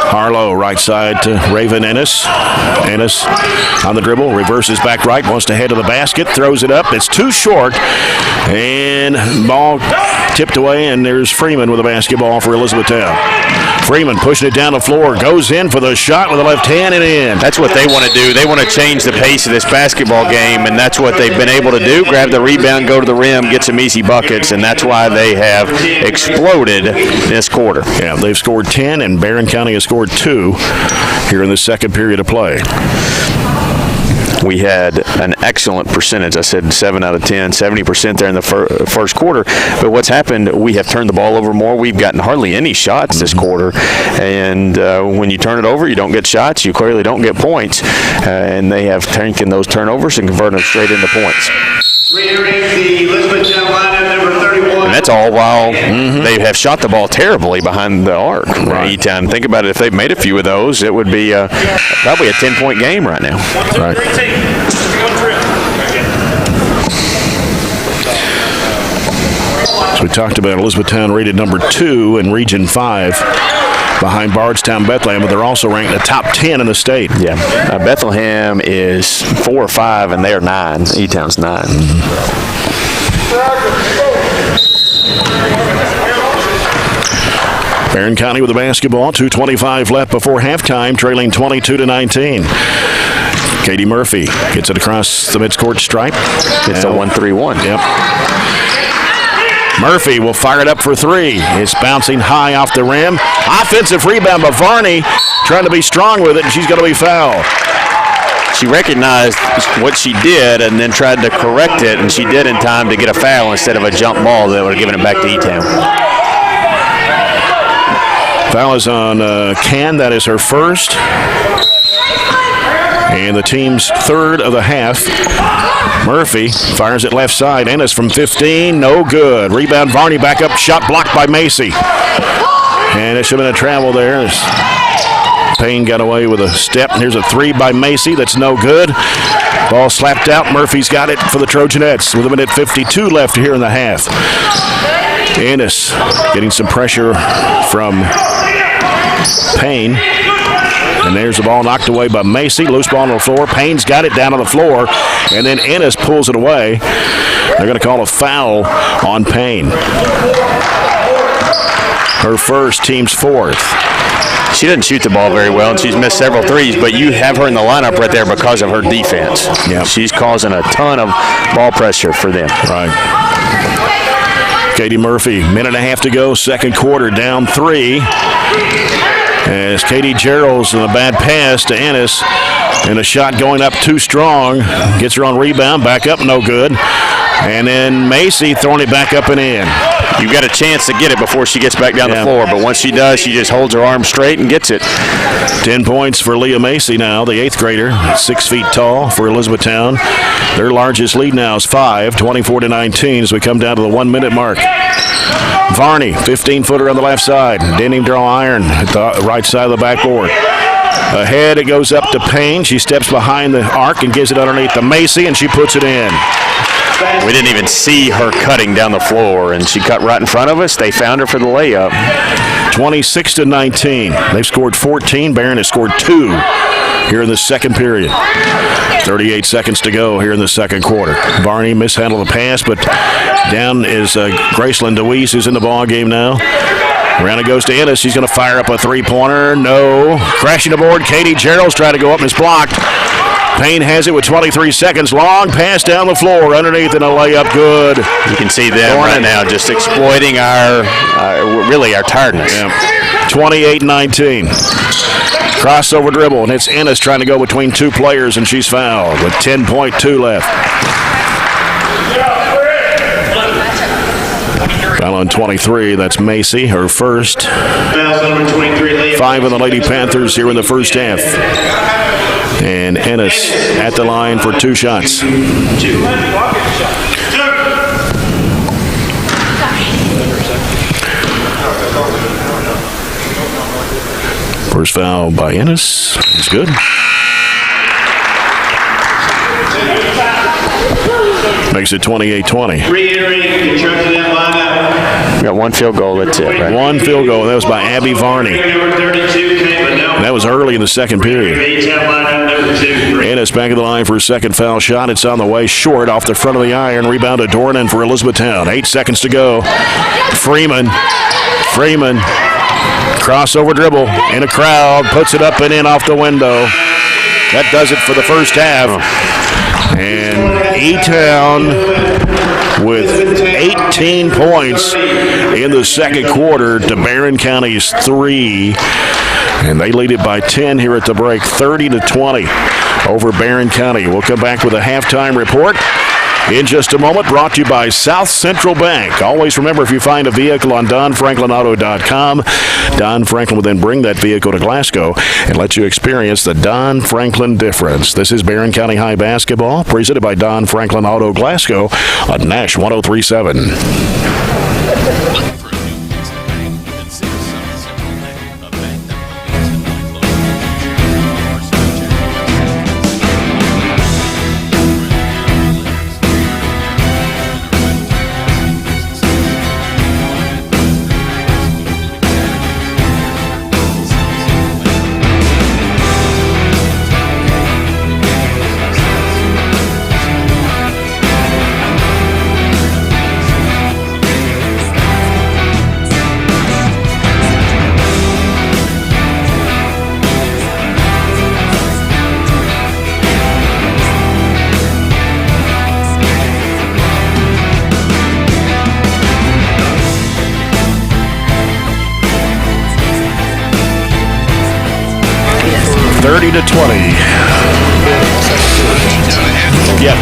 Harlow right side to Raven Ennis. Ennis on the dribble, reverses back right, wants to head to the basket, throws it up. It's too short, and ball tipped away, and there's Freeman with a basketball for Elizabethtown. Freeman pushing it down the floor, goes in for the shot with the left hand and in. That's what they want to do. They want to change the pace of this basketball game, and that's what they've been able to do. Grab the rebound, go to the rim, get some easy buckets, and that's why they have exploded this quarter. Yeah, they've scored 10, and Barren County has scored 2 here in the second period of play. We had an excellent percentage. I said 7 out of 10, 70% there in the first quarter. But what's happened, we have turned the ball over more. We've gotten hardly any shots this quarter. And when you turn it over, you don't get shots. You clearly don't get points. And they have taken those turnovers and converted them straight into points. Reentering the Elizabethtown lineup, number 31. And that's all while they have shot the ball terribly behind the arc. Right. E-Town, think about it. If they've made a few of those, it would be probably a 10-point game right now. Right. So we talked about Elizabethtown rated number 2 in Region 5 behind Bardstown Bethlehem, but they're also ranked in the top 10 in the state. Yeah. Bethlehem is 4 or 5, and they are 9. E-Town's 9. Barren County with the basketball. 2:25 left before halftime, trailing 22-19. Katie Murphy gets it across the midcourt stripe. It's a 1-3-1. Yep. Murphy will fire it up for 3. It's bouncing high off the rim. Offensive rebound by Varney, trying to be strong with it, and she's going to be fouled. She recognized what she did and then tried to correct it, and she did in time to get a foul instead of a jump ball that would have given it back to E-Town. Foul is on Can. That is her first. And the team's third of the half. Murphy fires it left side. Ennis from 15. No good. Rebound Varney back up. Shot blocked by Macy. And it should have been a travel there. Payne got away with a step. And here's a 3 by Macy. That's no good. Ball slapped out. Murphy's got it for the Trojanettes with a minute 52 left here in the half. Ennis getting some pressure from Payne. And there's the ball knocked away by Macy. Loose ball on the floor. Payne's got it down on the floor. And then Ennis pulls it away. They're going to call a foul on Payne. Her first, team's fourth. She doesn't shoot the ball very well, and she's missed several threes, but you have her in the lineup right there because of her defense. Yep. She's causing a ton of ball pressure for them. Right. Katie Murphy, minute and a half to go, second quarter, down 3. As Katie Gerald's in a bad pass to Ennis, and a shot going up too strong. Gets her on rebound, back up, no good. And then Macy throwing it back up and in. You've got a chance to get it before she gets back down the floor, but once she does, she just holds her arm straight and gets it. 10 points for Leah Macy now, the 8th grader, 6 feet tall for Elizabethtown. Their largest lead now is 5, 24-19 as we come down to the 1-minute mark. Varney, 15-footer on the left side. Didn't even draw iron at the right side of the backboard. Ahead, it goes up to Payne. She steps behind the arc and gives it underneath to Macy, and she puts it in. We didn't even see her cutting down the floor, and she cut right in front of us. They found her for the layup. 26-19. They've scored 14. Barren has scored 2 here in the second period. 38 seconds to go here in the second quarter. Varney mishandled the pass, but down is Graceland DeWeese, who's in the ball game now. Around it goes to Ennis. She's going to fire up a three-pointer. No. Crashing the board. Katie Gerald's trying to go up and it's blocked. Payne has it with 23 seconds. Long pass down the floor. Underneath and a layup. Good. You can see them right now just exploiting our tiredness. Yeah. 28-19. Crossover dribble, and it's Ennis trying to go between 2 players, and she's fouled with 10.2 left. Foul on 23, that's Macy, her first. 5 on the Lady Panthers here in the first half. And Ennis at the line for 2 shots. First foul by Ennis is good. Makes it 28-20. Reiterating the Trojanet lineup. We got 1 field goal, that's it, right? 1 field goal, that was by Abby Varney. Number 32, That was early in the second period. Ennis back of the line for a second foul shot. It's on the way short off the front of the iron. Rebound to Dornan for Elizabethtown. 8 seconds to go. Freeman. Crossover dribble in a crowd. Puts it up and in off the window. That does it for the first half. And E-Town with 18 points in the second quarter to Barren County's 3. And they lead it by 10 here at the break, 30-20 over Barren County. We'll come back with a halftime report in just a moment, brought to you by South Central Bank. Always remember, if you find a vehicle on DonFranklinAuto.com, Don Franklin will then bring that vehicle to Glasgow and let you experience the Don Franklin difference. This is Barren County High Basketball, presented by Don Franklin Auto Glasgow on Nash 103.7. To 20. Yep.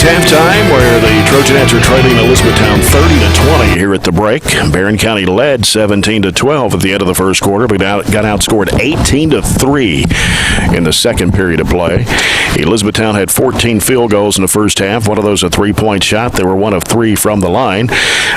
halftime, where the Trojanettes are trailing Elizabethtown 30-20 here at the break. Barren County led 17-12 at the end of the first quarter, but got outscored 18-3 in the second period of play. Elizabethtown had 14 field goals in the first half. One of those a three-point shot. They were 1 of 3 from the line.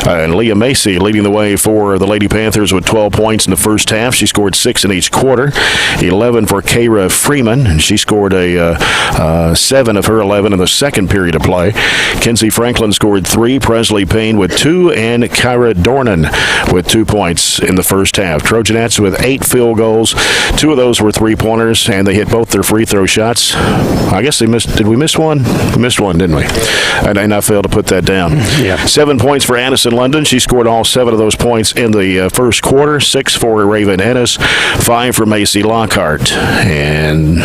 And Leah Macy leading the way for the Lady Panthers with 12 points in the first half. She scored 6 in each quarter. 11 for Kara Freeman, and she scored 7 of her 11 in the second period of play. Kinsey Franklin scored 3, Presley Payne with 2, and Kyra Dornan with 2 points in the first half. Trojanettes with 8 field goals. 2 of those were three-pointers, and they hit both their free throw shots. I guess they missed. Did we miss one? We missed one, didn't we? And I failed to put that down. Yeah. 7 points for Addison London. She scored all 7 of those points in the first quarter. 6 for Raven Ennis, 5 for Macy Lockhart, and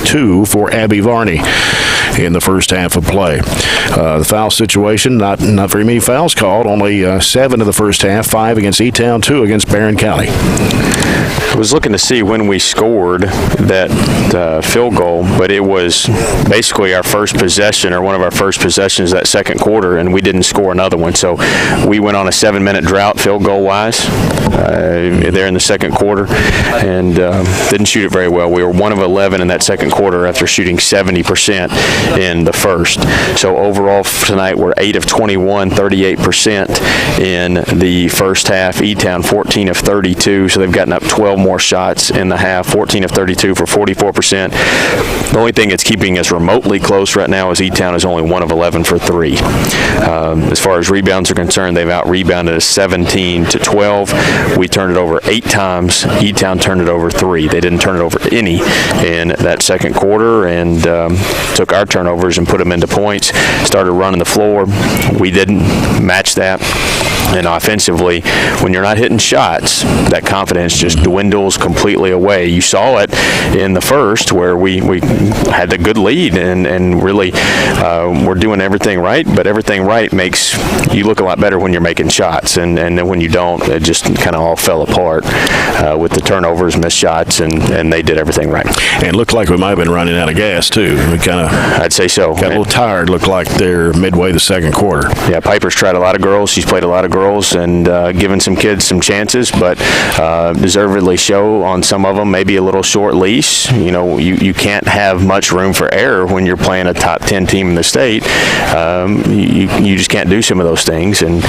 2 for Abby Varney in the first half of play. The foul situation, not very many fouls called. Only 7 in the first half, 5 against E-Town, 2 against Barren County. I was looking to see when we scored that field goal, but it was basically our first possession, or one of our first possessions that second quarter, and we didn't score another one. So we went on a 7-minute drought field goal-wise there in the second quarter, and didn't shoot it very well. We were 1 of 11 in that second quarter after shooting 70% in the first. So overall tonight we're 8 of 21, 38% in the first half. E-Town 14 of 32, so they've gotten up 12 more shots in the half. 14 of 32 for 44%. The only thing that's keeping us remotely close right now is E-Town is only 1 of 11 for 3. As far as rebounds are concerned, they've out-rebounded us 17-12. We turned it over 8 times. E-Town turned it over 3. They didn't turn it over any in that second quarter, and took our turnovers and put them into points. Started running the floor. We didn't match that. And offensively, when you're not hitting shots, that confidence just dwindles completely away. You saw it in the first, where we had a good lead and really we're doing everything right, but everything right makes you look a lot better when you're making shots, and then when you don't, it just kind of all fell apart with the turnovers, missed shots, and they did everything right. And it looked like we might have been running out of gas, too. We I'd say so. Got a little tired, looked like they're midway the second quarter. Yeah, Piper's tried a lot of girls. She's played a lot of girls and given some kids some chances, but deservedly show on some of them, maybe a little short leash. You know, you can't have much room for error when you're playing a top 10 team in the state. You just can't do some of those things, and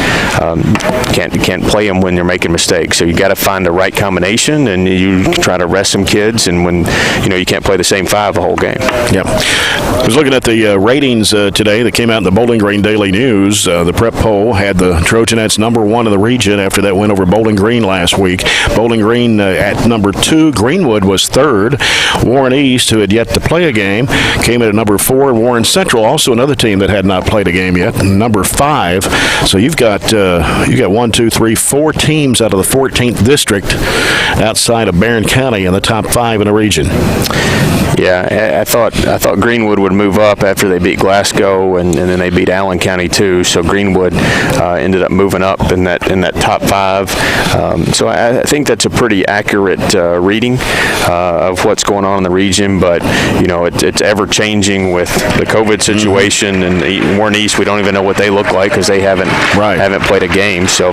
can't play them when you're making mistakes. So you got to find the right combination, and you try to rest some kids, and when you can't play the same 5 the whole game. Yeah. I was looking at the ratings today that came out in the Bowling Green Daily News. The prep poll had the Trojanettes number 1 in the region after that win over Bowling Green last week. Bowling Green at number 2. Greenwood was 3rd. Warren East, who had yet to play a game, came in at number 4. Warren Central, also another team that had not played a game yet, number 5. So you've got 4 teams out of the 14th district outside of Barren County in the top 5 in the region. Yeah, I thought Greenwood would move up after they beat Glasgow, and then they beat Allen County too. So Greenwood ended up moving up in that top 5. So I think that's a pretty accurate reading of what's going on in the region. But it's ever changing with the COVID situation, and Warren East, we don't even know what they look like because they haven't played a game. So.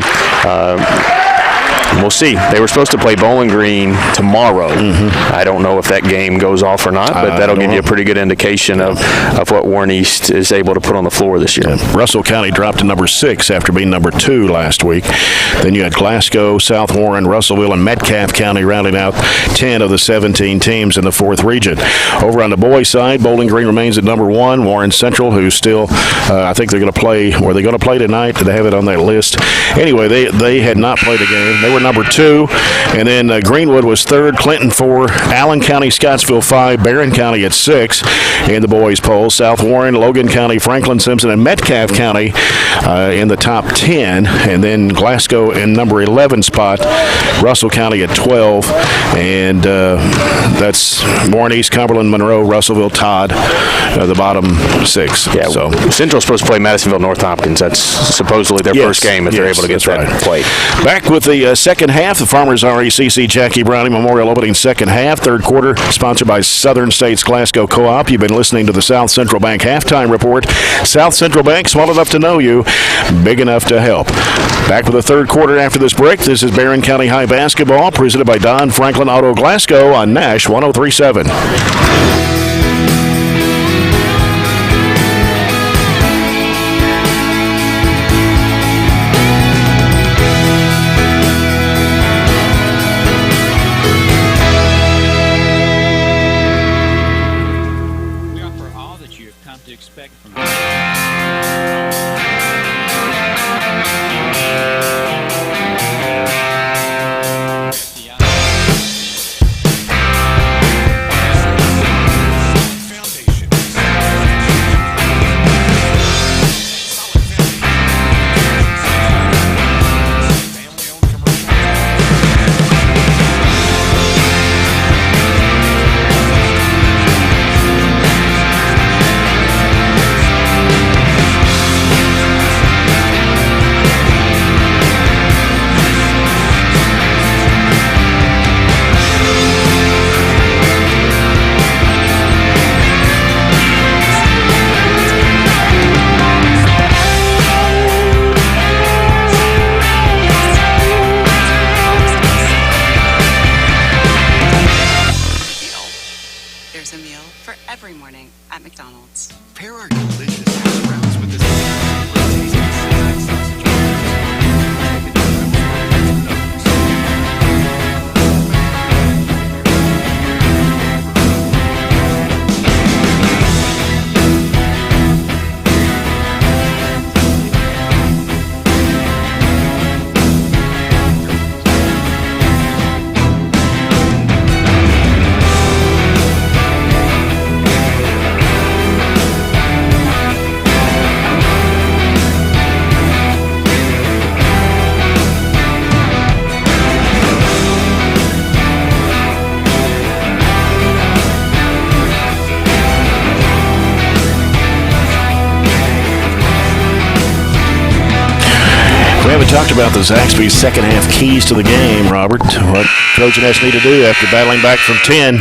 We'll see. They were supposed to play Bowling Green tomorrow. I don't know if that game goes off or not, but that'll give you a pretty good indication of what Warren East is able to put on the floor this year. Yeah. Russell County dropped to number 6 after being number 2 last week. Then you had Glasgow, South Warren, Russellville, and Metcalfe County rounding out 10 of the 17 teams in the 4th region. Over on the boys' side, Bowling Green remains at number 1. Warren Central, who still, I think they're going to play. Were they going to play tonight? Did they have it on that list? Anyway, they had not played a game. They were number 2, and then Greenwood was 3rd, Clinton 4, Allen County, Scottsville 5, Barren County at 6 in the boys' poll. South Warren, Logan County, Franklin Simpson, and Metcalfe County in the top 10, and then Glasgow in number 11 spot, Russell County at 12, and that's Warren East, Cumberland, Monroe, Russellville, Todd, the bottom 6. Yeah, so Central's supposed to play Madisonville North Tompkins. That's supposedly their first game if they're able to get that played. Back with the second second half. The Farmers RECC Jackie Browning Memorial opening second half. Third quarter sponsored by Southern States Glasgow Co-op. You've been listening to the South Central Bank Halftime Report. South Central Bank, small enough to know you, big enough to help. Back with the third quarter after this break. This is Barren County High Basketball presented by Don Franklin Auto Glasgow on Nash 103.7. We haven't talked about the Zaxby's second half keys to the game, Robert. What Trojanettes need to do after battling back from 10.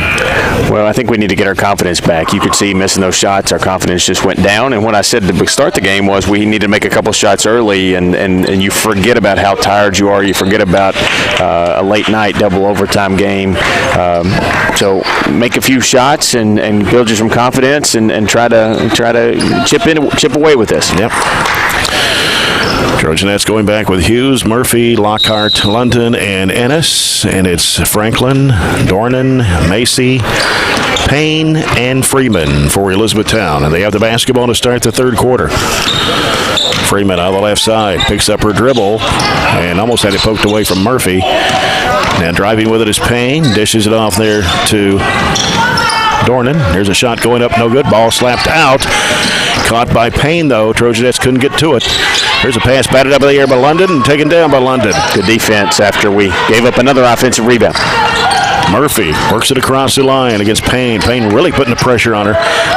Well, I think we need to get our confidence back. You could see missing those shots, our confidence just went down. And what I said to start the game was we need to make a couple shots early, and you forget about how tired you are. You forget about a late night double overtime game. So make a few shots and build you some confidence and try to chip away with this. Yep. Trojanettes going back with Hughes, Murphy, Lockhart, London, and Ennis. And it's Franklin, Dornan, Macy, Payne, and Freeman for Elizabethtown. And they have the basketball to start the third quarter. Freeman on the left side picks up her dribble and almost had it poked away from Murphy. Now driving with it is Payne. Dishes it off there to Dornan. Here's a shot going up, no good. Ball slapped out. Caught by Payne, though. Trojanettes couldn't get to it. Here's a pass batted up in the air by London and taken down by London. Good defense after we gave up another offensive rebound. Murphy works it across the line against Payne. Payne really putting the pressure on her.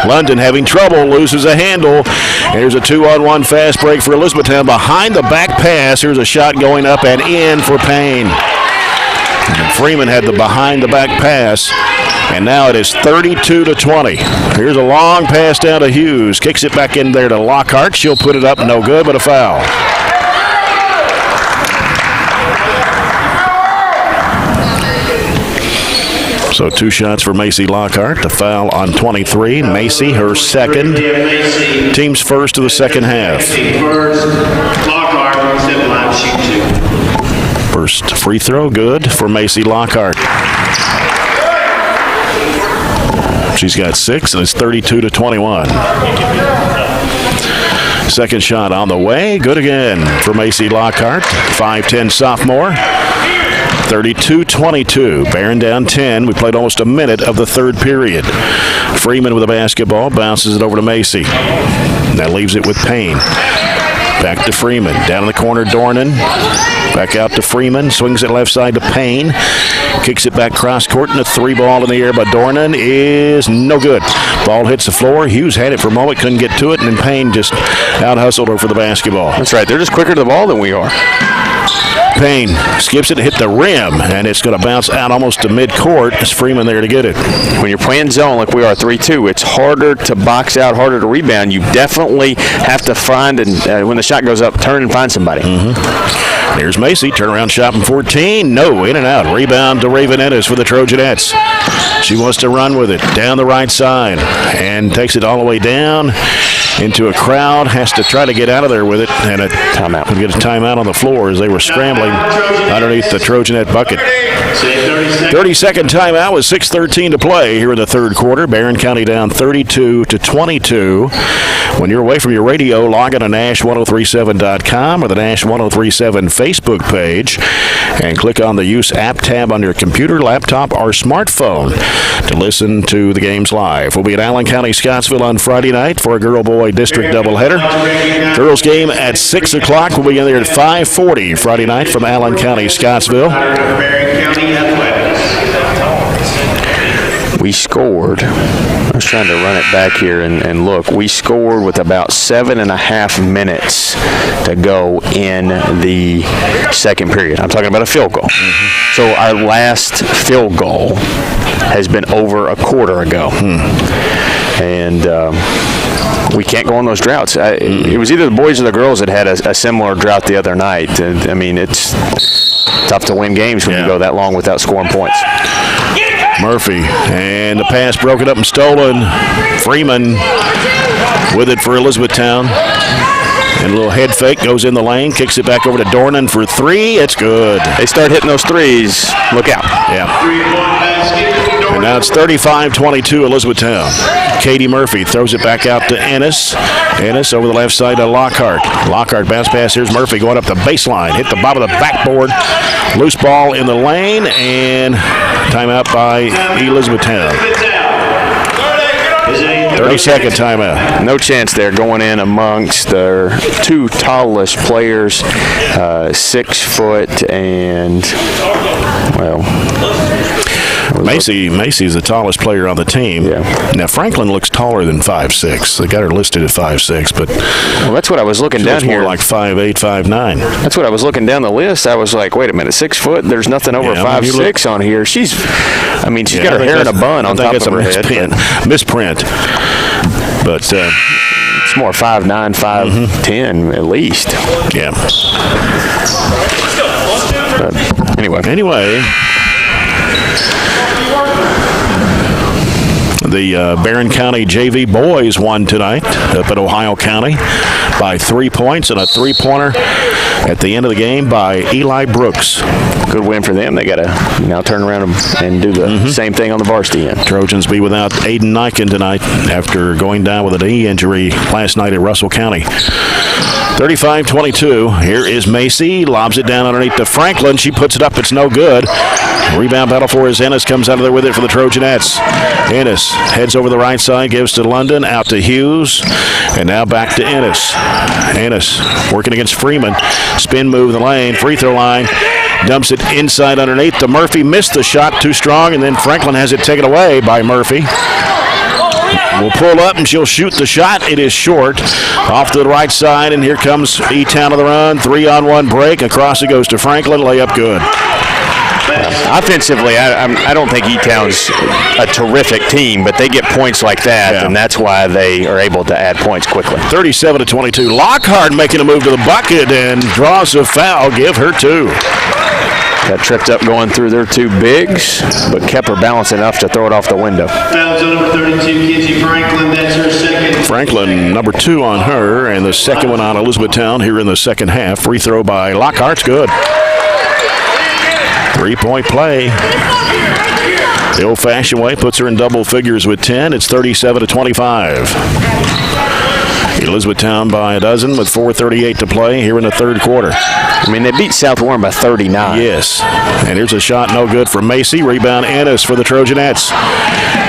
London having trouble, loses a handle. Here's a 2-on-1 fast break for Elizabethtown. Behind the back pass, here's a shot going up and in for Payne. And Freeman had the behind the back pass. And now it is 32-20. Here's a long pass down to Hughes. Kicks it back in there to Lockhart. She'll put it up, no good, but a foul. So 2 shots for Macy Lockhart. The foul on 23. Macy, her second. Team's first of the second half. First free throw, good for Macy Lockhart. She's got 6, and it's 32-21. Second shot on the way. Good again for Macy Lockhart, 5'10 sophomore. 32-22. Barren down 10. We played almost a minute of the third period. Freeman with the basketball. Bounces it over to Macy. That leaves it with Payne. Back to Freeman. Down in the corner, Dornan. Back out to Freeman. Swings it left side to Payne. Kicks it back cross court, and a 3-ball in the air by Dornan is no good. Ball hits the floor. Hughes had it for a moment, couldn't get to it, and then Payne just out-hustled her for the basketball. That's right. They're just quicker to the ball than we are. Payne skips it, hit the rim, and it's going to bounce out almost to midcourt. It's Freeman there to get it. When you're playing zone like we are 3-2, it's harder to box out, harder to rebound. You definitely have to find, and when the shot goes up, turn and find somebody. Here's Macy, turnaround shot from 14. No, in and out. Rebound to Raven Ennis for the Trojanettes. She wants to run with it down the right side and takes it all the way down into a crowd. Has to try to get out of there with it, and a timeout. We'll get a timeout on the floor as they were scrambling underneath the Trojanet bucket. 30-second timeout with 6:13 to play here in the third quarter. Barren County down 32-22. When you're away from your radio, log on to Nash1037.com or the Nash 1037 Facebook page and click on the Use App tab on your computer, laptop, or smartphone to listen to the games live. We'll be at Allen County, Scottsville on Friday night for a girl-boy district doubleheader. Girls game at 6 o'clock. We'll be in there at 5:40 Friday night from Allen County, Scottsville. We scored. I was trying to run it back here and look. We scored with about 7.5 minutes to go in the second period. I'm talking about a field goal. So our last field goal has been over a quarter ago. And we can't go on those droughts. It was either the boys or the girls that had a similar drought the other night. I mean, it's tough to win games when you go that long without scoring points. Murphy, and the pass broken up and stolen. Freeman with it for Elizabethtown. And a little head fake, goes in the lane, kicks it back over to Dornan for three. It's good. They start hitting those threes. Look out. Yeah. And now it's 35-22 Elizabethtown. Katie Murphy throws it back out to Ennis. Ennis over the left side to Lockhart. Lockhart bounce pass. Here's Murphy going up the baseline. Hit the bottom of the backboard. Loose ball in the lane, and timeout by Elizabethtown. 30-second timeout. No chance there going in amongst their two tallest players, 6 foot and, well, Macy's the tallest player on the team. Yeah. Now, Franklin looks taller than 5'6". They got her listed at 5'6", but well, that's what I was looking down here. More like 5'8", 5'9". That's what I was looking down the list. I was like, wait a minute, 6 foot? There's nothing over 5'6" on here. She's got her hair in a bun on top of her head. Misprint. But it's more 5'9", 5'10", at least. Yeah. But anyway. The Barren County JV boys won tonight up at Ohio County by 3 points, and a three-pointer at the end of the game by Eli Brooks. Good win for them. They got to now turn around and do the same thing on the varsity end. Trojans be without Aiden Niken tonight after going down with a knee injury last night at Russell County. 35-22. Here is Macy. Lobs it down underneath to Franklin. She puts it up. It's no good. Rebound battle for his Ennis. Comes out of there with it for the Trojanettes. Ennis heads over the right side. Gives to London. Out to Hughes. And now back to Ennis. Ennis working against Freeman. Spin move in the lane. Free throw line. Dumps it inside underneath to Murphy. Missed the shot. Too strong. And then Franklin has it taken away by Murphy. Will pull up and she'll shoot the shot. It is short. Off to the right side, and here comes E-Town on the run. 3-on-1 break. Across it goes to Franklin. Layup good. Offensively, I don't think E-Town's a terrific team, but they get points like that, and that's why they are able to add points quickly. 37-22. Lockhart making a move to the bucket and draws a foul. Give her two. Got tripped up going through their two bigs, but kept her balance enough to throw it off the window. Fouls on number 32, Kenzie Franklin. That's her second. Franklin, number 2 on her, and the second one on Elizabethtown here in the second half. Free throw by Lockhart's good. 3-point play. The old-fashioned way puts her in double figures with 10. It's 37-25. Elizabethtown by a dozen with 4:38 to play here in the third quarter. I mean, they beat South Warren by 39. Yes. And here's a shot no good for Macy. Rebound Ennis for the Trojanettes.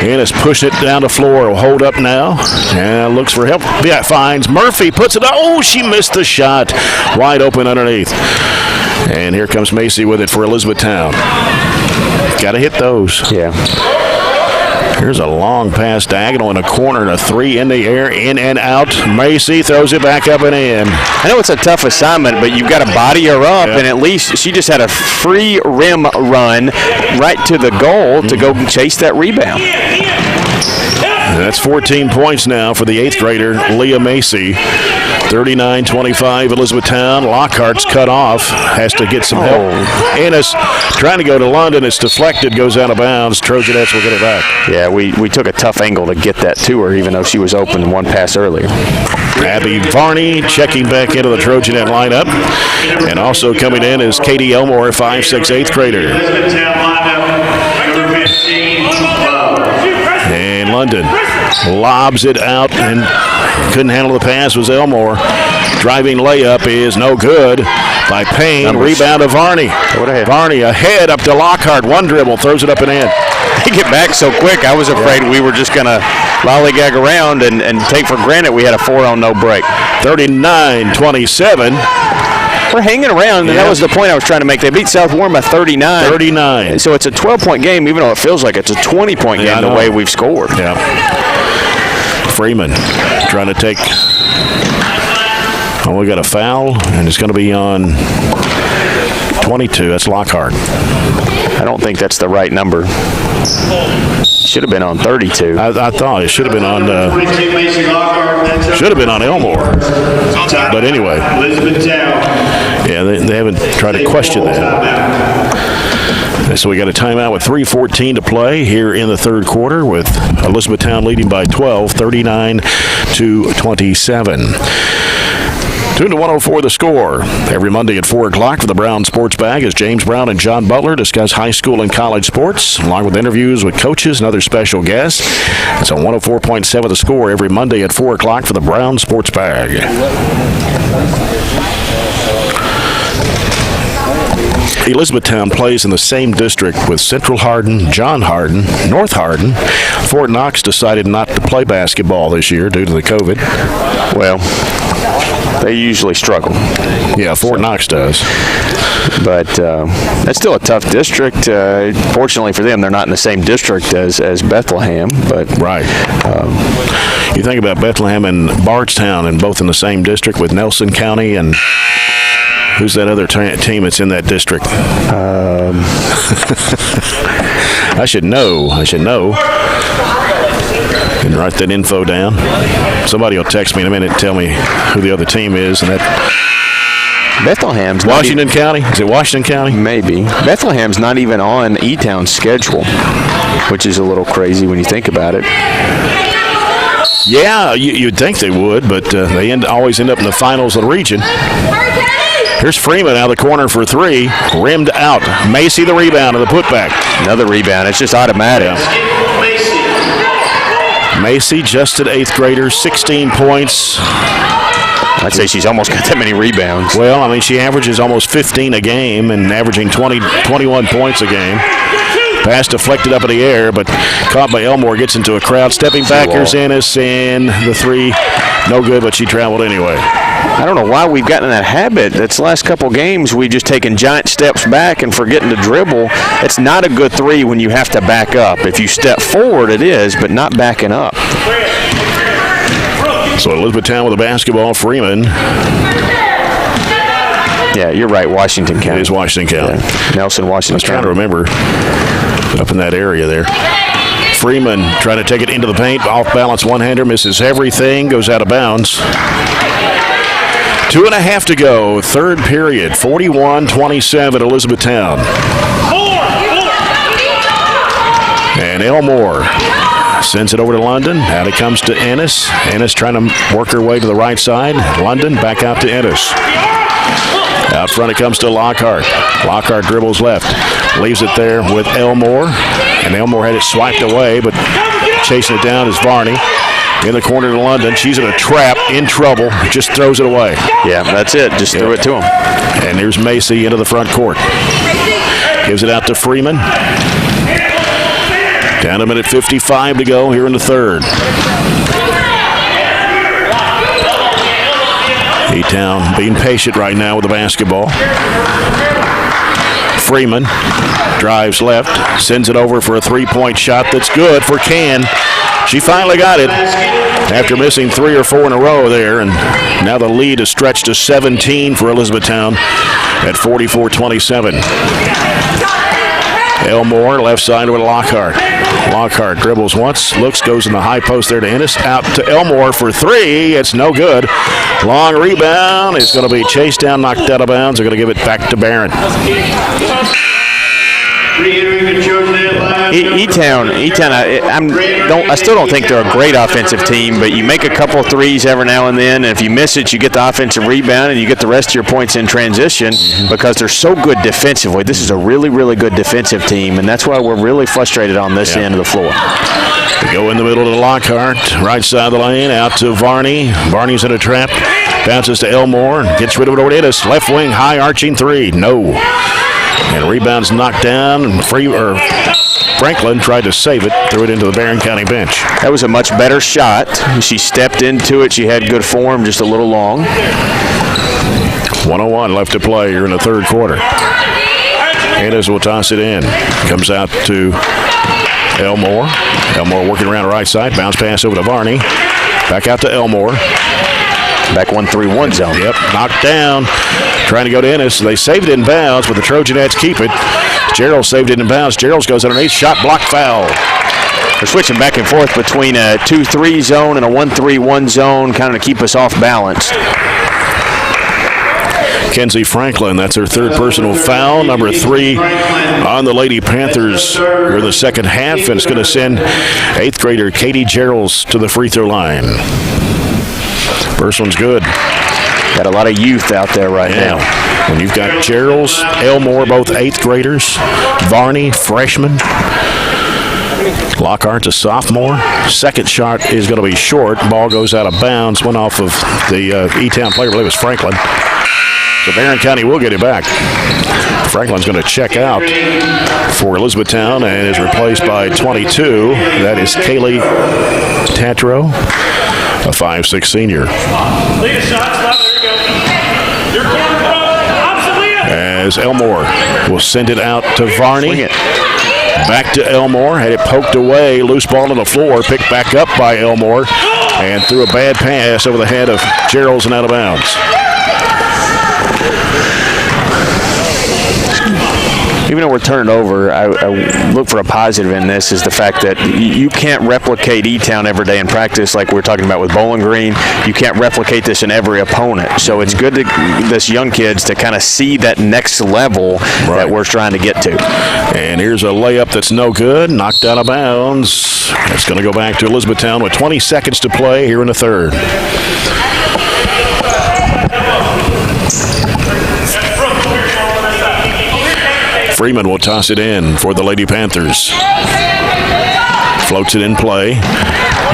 Ennis pushing it down the floor. Will hold up now. And looks for help. Yeah, finds Murphy. Puts it up. Oh, she missed the shot. Wide open underneath. And here comes Macy with it for Elizabethtown. Got to hit those. Yeah. Here's a long pass diagonal in a corner and a 3 in the air, in and out. Macy throws it back up and in. I know it's a tough assignment, but you've got to body her up, and at least she just had a free rim run right to the goal to go chase that rebound. And that's 14 points now for the 8th grader, Leah Macy. 39-25, Elizabethtown. Lockhart's cut off. Has to get some help. Ennis trying to go to London. It's deflected, goes out of bounds. Trojanettes will get it back. Yeah, we took a tough angle to get that to her, even though she was open in one pass earlier. Abby Varney checking back into the Trojanet lineup. And also coming in is Katie Elmore, 5'6", 8th grader. Elizabethtown lineup, number 15, And London lobs it out and couldn't handle the pass was Elmore. Driving layup is no good by Payne. Rebound to Varney. Varney ahead up to Lockhart. One dribble, throws it up and in. They get back so quick, I was afraid we were just going to lollygag around and take for granted we had a 4-on no break. 39-27. We're hanging around, and that was the point I was trying to make. They beat South Warren by 39. 39. So it's a 12-point game, even though it feels like it's a 20-point game the way we've scored. Yeah. Freeman trying to take. Oh, we got a foul, and it's going to be on 22. That's Lockhart. I don't think that's the right number. Should have been on 32. I thought it should have been on. 42, Macy Lockhart. Should have been on Elmore. But anyway. Elizabethtown. Yeah, they haven't tried to question that. So we got a timeout with 3:14 to play here in the third quarter, with Elizabethtown leading by 12, 39-27. Tune to 104 The Score. Every Monday at 4 o'clock for the Brown Sports Bag as James Brown and John Butler discuss high school and college sports, along with interviews with coaches and other special guests. It's on 104.7 The Score every Monday at 4 o'clock for the Brown Sports Bag. Elizabethtown plays in the same district with Central Hardin, John Hardin, North Hardin. Fort Knox decided not to play basketball this year due to the COVID. Well, they usually struggle. Yeah, Fort Knox does. But that's still a tough district. Fortunately for them, they're not in the same district as Bethlehem. But right. You think about Bethlehem and Bardstown, and both in the same district with Nelson County and who's that other team that's in that district? I should know. Didn't write that info down. Somebody will text me in a minute and tell me who the other team is. And that Bethlehem's Washington County? Is it Washington County? Maybe. Bethlehem's not even on E-Town's schedule, which is a little crazy when you think about it. Yeah, you'd think they would, but they always end up in the finals of the region. Here's Freeman out of the corner for three. Rimmed out. Macy the rebound and the putback. Another rebound. It's just automatic. Macy, just an 8th grader, 16 points. I'd say she's almost got that many rebounds. Well, I mean, she averages almost 15 a game and averaging 21 points a game. Pass deflected up in the air, but caught by Elmore. Gets into a crowd. Stepping back, here's Ennis, and the three. No good, but she traveled anyway. I don't know why we've gotten in that habit. That's the last couple games we've just taken giant steps back and forgetting to dribble. It's not a good three when you have to back up. If you step forward, it is, but not backing up. So Elizabethtown with the basketball. Freeman. Yeah, you're right, Washington County. It is Washington County. Yeah. Nelson, Washington County. I was trying to remember up in that area there. Freeman trying to take it into the paint. Off balance one-hander, misses everything, goes out of bounds. 2.5 to go, third period, 41-27 Elizabethtown. And Elmore sends it over to London. Out it comes to Ennis. Ennis trying to work her way to the right side. London back out to Ennis. Out front it comes to Lockhart. Lockhart dribbles left. Leaves it there with Elmore. And Elmore had it swiped away, but chasing it down is Varney. In the corner to London. She's in a trap, in trouble. Just throws it away. Yeah, that's it. Just threw it to him. And here's Macy into the front court. Gives it out to Freeman. Down to minute 55 to go here in the third. E-Town being patient right now with the basketball. Freeman drives left, sends it over for a three-point shot that's good for Can. She finally got it after missing 3 or 4 in a row there, and now the lead is stretched to 17 for Elizabethtown at 44-27. Elmore left side with Lockhart. Lockhart dribbles once, looks, goes in the high post there to Ennis. Out to Elmore for 3. It's no good. Long rebound. It's going to be chased down, knocked out of bounds. They're going to give it back to Barren. E-Town, I still don't think they're a great offensive team, but you make a couple of threes every now and then, and if you miss it, you get the offensive rebound, and you get the rest of your points in transition because they're so good defensively. This is a really, really good defensive team, and that's why we're really frustrated on this end of the floor. We go in the middle to Lockhart, right side of the lane, out to Varney. Varney's in a trap, bounces to Elmore, gets rid of it over to Ennis. Left wing, high arching 3, no. And rebound's knocked down, and Franklin tried to save it, threw it into the Barren County bench. That was a much better shot. She stepped into it. She had good form, just a little long. 1:01 left to play here in the third quarter. Ennis will toss it in. Comes out to Elmore. Elmore working around the right side. Bounce pass over to Varney. Back out to Elmore. Back 1-3-1 zone. Yep, knocked down. Trying to go to Ennis. They saved it in bounds, but the Trojanettes keep it. Gerald saved it in bounds. Gerald goes underneath. Shot block foul. They're switching back and forth between a 2-3 zone and a 1-3-1 zone, kind of to keep us off balance. Kenzie Franklin, that's her third personal foul, number 3 on the Lady Panthers here in the second half, and it's going to send 8th grader Katie Geralds to the free throw line. First one's good. Got a lot of youth out there right now. When you've got Geralds, Elmore, both 8th graders, Varney, freshman, Lockhart's a sophomore. Second shot is going to be short. Ball goes out of bounds. Went off of the E-Town player. I believe it was Franklin. So Barren County will get it back. Franklin's going to check out for Elizabethtown and is replaced by 22. That is Kaylee Tatro, a 5'6" senior. As Elmore will send it out to Varney. Back to Elmore. Had it poked away. Loose ball on the floor. Picked back up by Elmore. And threw a bad pass over the head of Geralds and out of bounds. Even though we're turning over, I look for a positive in this is the fact that you can't replicate E-Town every day in practice like we're talking about with Bowling Green. You can't replicate this in every opponent. So it's good to this young kids to kind of see that next level that we're trying to get to. And here's a layup that's no good, knocked out of bounds. It's going to go back to Elizabethtown with 20 seconds to play here in the third. Freeman will toss it in for the Lady Panthers. Floats it in play.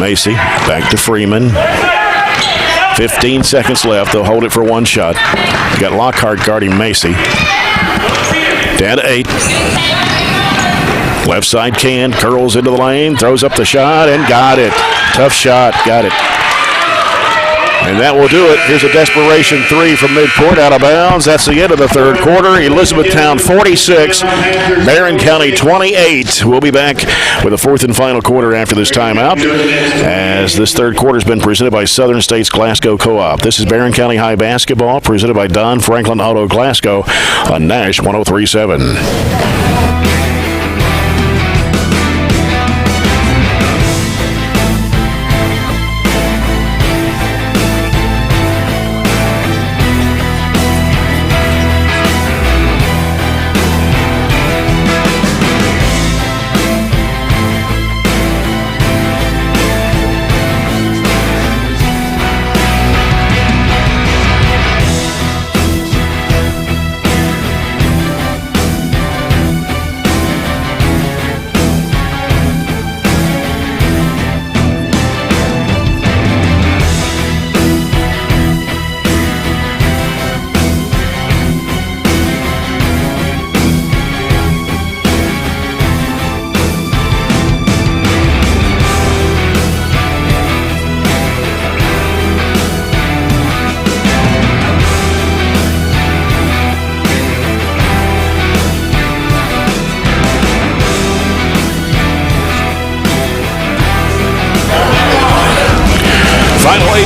Macy back to Freeman. 15 seconds left. They'll hold it for one shot. You got Lockhart guarding Macy. Down to 8. Left side can. Curls into the lane. Throws up the shot and got it. Tough shot. Got it. And that will do it. Here's a desperation 3 from midcourt out of bounds. That's the end of the third quarter. Elizabethtown 46, Barren County 28. We'll be back with the fourth and final quarter after this timeout, as this third quarter has been presented by Southern States Glasgow Co-op. This is Barren County High Basketball, presented by Don Franklin Auto Glasgow on Nash 103.7.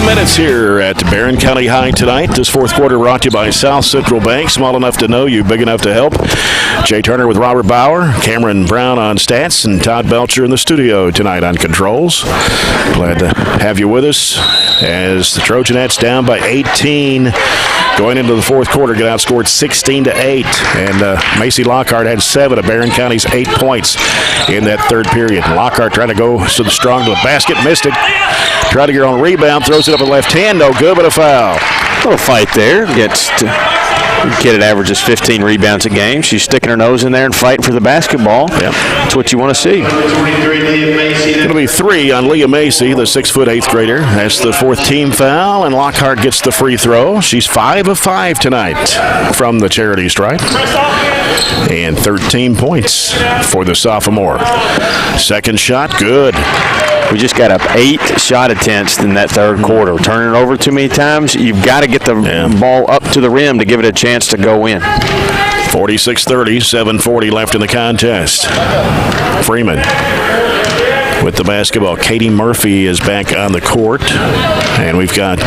minutes here at Barren County High tonight. This fourth quarter brought to you by South Central Bank. Small enough to know you, big enough to help. Jay Turner with Robert Bauer, Cameron Brown on stats, and Todd Belcher in the studio tonight on controls. Glad to have you with us as the Trojanettes down by 18 going into the fourth quarter, get outscored 16-8. And Macy Lockhart had 7 of Barren County's 8 points in that third period. Lockhart trying to go so strong to the basket, missed it. Tried to get on a rebound, throws it up with the left hand, no good, but a foul. A little fight there. Gets to kid that averages 15 rebounds a game. She's sticking her nose in there and fighting for the basketball. Yep. That's what you want to see. It'll be 3 on Leah Macy, the 6', 8th grader. That's the 4th team foul, and Lockhart gets the free throw. She's 5 of 5 tonight from the charity stripe. And 13 points for the sophomore. Second shot, good. We just got up 8 shot attempts in that third quarter. Turning it over too many times, you've got to get the ball up to the rim to give it a chance to go in. 46-30, 7:40 left in the contest. Freeman with the basketball. Katie Murphy is back on the court. And we've got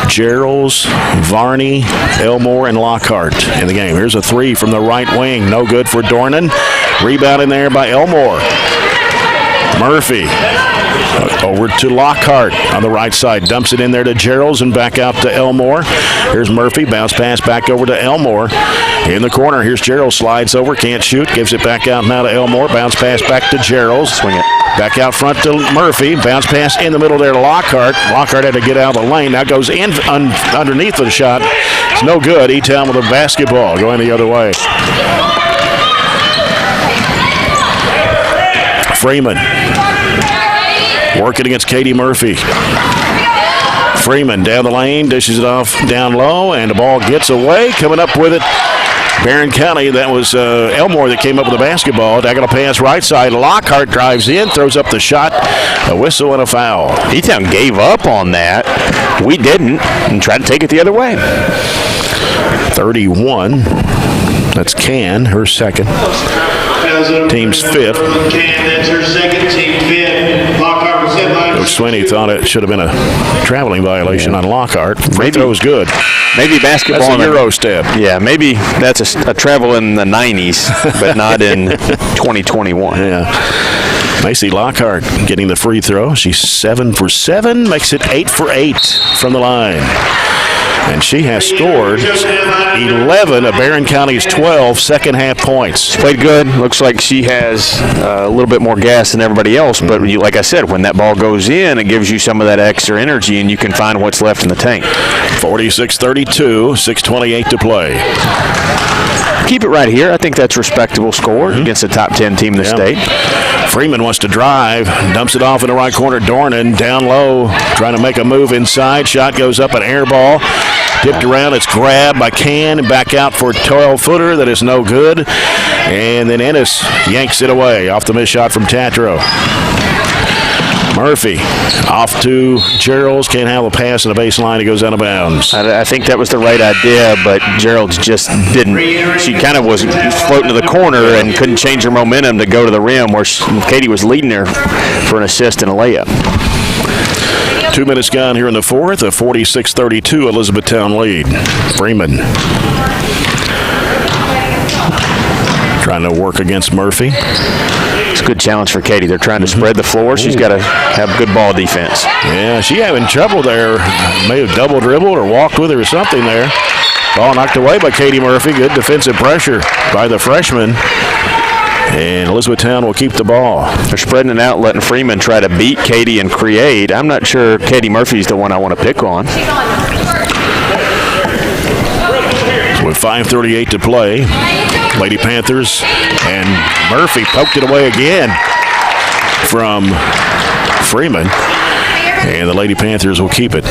Gerald's, Varney, Elmore, and Lockhart in the game. Here's a 3 from the right wing. No good for Dornan. Rebound in there by Elmore. Murphy over to Lockhart on the right side. Dumps it in there to Gerald's and back out to Elmore. Here's Murphy. Bounce pass back over to Elmore. In the corner, here's Gerald. Slides over. Can't shoot. Gives it back out now to Elmore. Bounce pass back to Gerald's. Swing it. Back out front to Murphy. Bounce pass in the middle there to Lockhart. Lockhart had to get out of the lane. Now goes in underneath the shot. It's no good. E-Town with a basketball going the other way. Freeman working against Katie Murphy. Freeman down the lane, dishes it off down low, and the ball gets away. Coming up with it, Barren County. That was Elmore that came up with the basketball. Diagonal pass right side. Lockhart drives in, throws up the shot. A whistle and a foul. E-Town gave up on that. We didn't, and tried to take it the other way. 31. That's Can, her second. Team's 5th. That's her second, team 5th. Lockhart was headlined. Coach Swinney thought it should have been a traveling violation on Lockhart. Free throw was good. Maybe basketball. That's a Euro step. Yeah, maybe that's a travel in the 90s, but not in 2021. Yeah. Macy Lockhart getting the free throw. She's 7 for 7, makes it 8 for 8 from the line. And she has scored 11 of Barren County's 12 second-half points. Played good. Looks like she has a little bit more gas than everybody else. But like I said, when that ball goes in, it gives you some of that extra energy, and you can find what's left in the tank. 46-32, 6:28 to play. Keep it right here. I think that's a respectable score against the top 10 team in the state. Freeman wants to drive, dumps it off in the right corner. Dornan down low, trying to make a move inside. Shot goes up, an air ball. Tipped around, it's grabbed by Can and back out for a 12-footer that is no good. And then Ennis yanks it away off the missed shot from Tatro. Murphy off to Gerald's. Can't have a pass in the baseline. He goes out of bounds. I think that was the right idea, but Gerald's just didn't. She kind of was floating to the corner and couldn't change her momentum to go to the rim where Katie was leading her for an assist and a layup. 2 minutes gone here in the fourth. A 46-32 Elizabethtown lead. Freeman trying to work against Murphy. It's a good challenge for Katie. They're trying to spread the floor. She's got to have good ball defense. Yeah, she having trouble there. May have double dribbled or walked with her or something there. Ball knocked away by Katie Murphy. Good defensive pressure by the freshman. And Elizabethtown will keep the ball. They're spreading it out, letting Freeman try to beat Katie and create. I'm not sure Katie Murphy's the one I want to pick on. So with 5:38 to play, Lady Panthers and Murphy poked it away again from Freeman. And the Lady Panthers will keep it.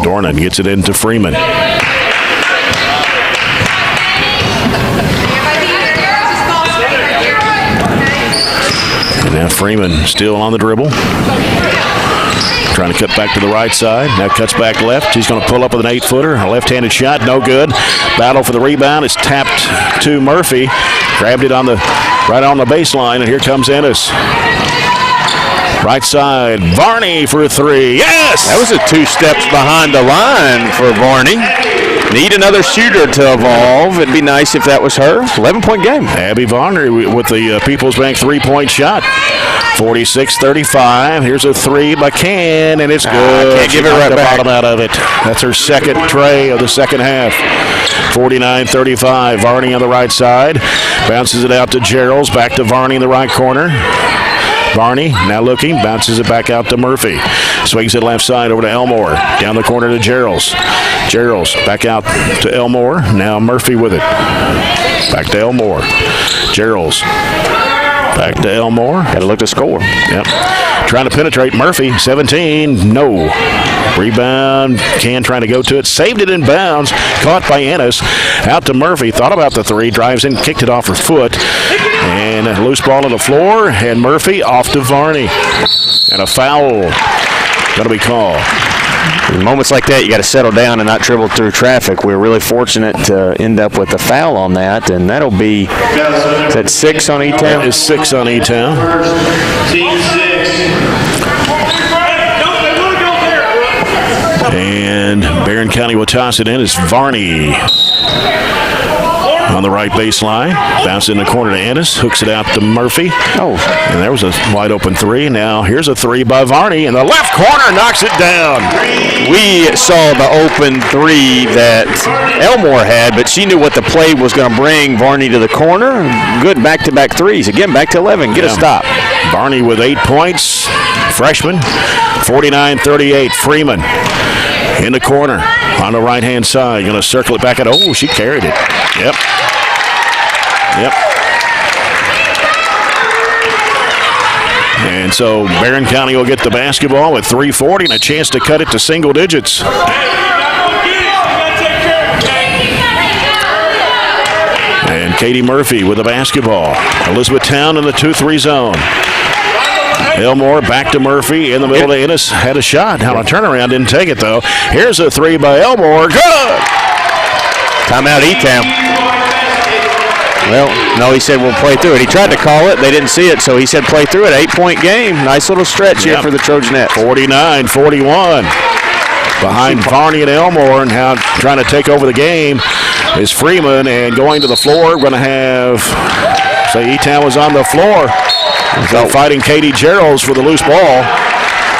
Dornan gets it into Freeman. And now Freeman still on the dribble. Trying to cut back to the right side. Now cuts back left. She's going to pull up with an 8-footer. A left-handed shot, no good. Battle for the rebound. It's tapped to Murphy. Grabbed it on the right on the baseline, and here comes Ennis. Right side, Varney for 3. Yes! That was a 2 steps behind the line for Varney. Need another shooter to evolve. It'd be nice if that was her. 11-point game. Abby Varney with the People's Bank 3-point shot. 46-35. Here's a 3 by Can, and it's good. Can't give it right the back. bottom out of it. That's her second tray of the second half. 49-35. Varney on the right side. Bounces it out to Gerald's. Back to Varney in the right corner. Varney now looking, bounces it back out to Murphy. Swings it left side over to Elmore. Down the corner to Gerald's. Gerald's back out to Elmore. Now Murphy with it. Back to Elmore. Gerald's. Back to Elmore. Got to look to score. Yep. Trying to penetrate Murphy. 17. No. Rebound. Can trying to go to it. Saved it in bounds. Caught by Ennis. Out to Murphy. Thought about the 3. Drives in. Kicked it off her foot. And a loose ball on the floor. And Murphy off to Varney. And a foul. Going to be called. In moments like that, you got to settle down and not dribble through traffic. We were really fortunate to end up with a foul on that, and that'll be, is that 6 on E-Town? That is 6 on E-Town. Team 6. And Barren County will toss it in as Varney on the right baseline. Bounce in the corner to Ennis. Hooks it out to Murphy. Oh. And there was a wide open 3. Now here's a 3 by Varney. In the left corner, knocks it down. We saw the open 3 that Elmore had, but she knew what the play was going to bring Varney to the corner. Good back-to-back 3s. Again, back to 11. Get a stop. Varney with 8 points. Freshman. 49-38. Freeman in the corner on the right-hand side. Going to circle it back at. Oh, she carried it. Yep. And so Barren County will get the basketball with 3:40 and a chance to cut it to single digits. And Katie Murphy with the basketball. Elizabethtown in the 2-3 zone. Elmore back to Murphy in the middle to Ennis. Had a shot. Now a turnaround. Didn't take it, though. Here's a 3 by Elmore. Good! Timeout E-Town. Well, no, he said we'll play through it. He tried to call it. They didn't see it, so he said play through it. 8-point game. Nice little stretch here for the Trojanettes. 49-41. Behind Varney and Elmore, and now trying to take over the game is Freeman. And going to the floor, we're going to have, E-Town was on the floor. So fighting Katie Gerald's for the loose ball.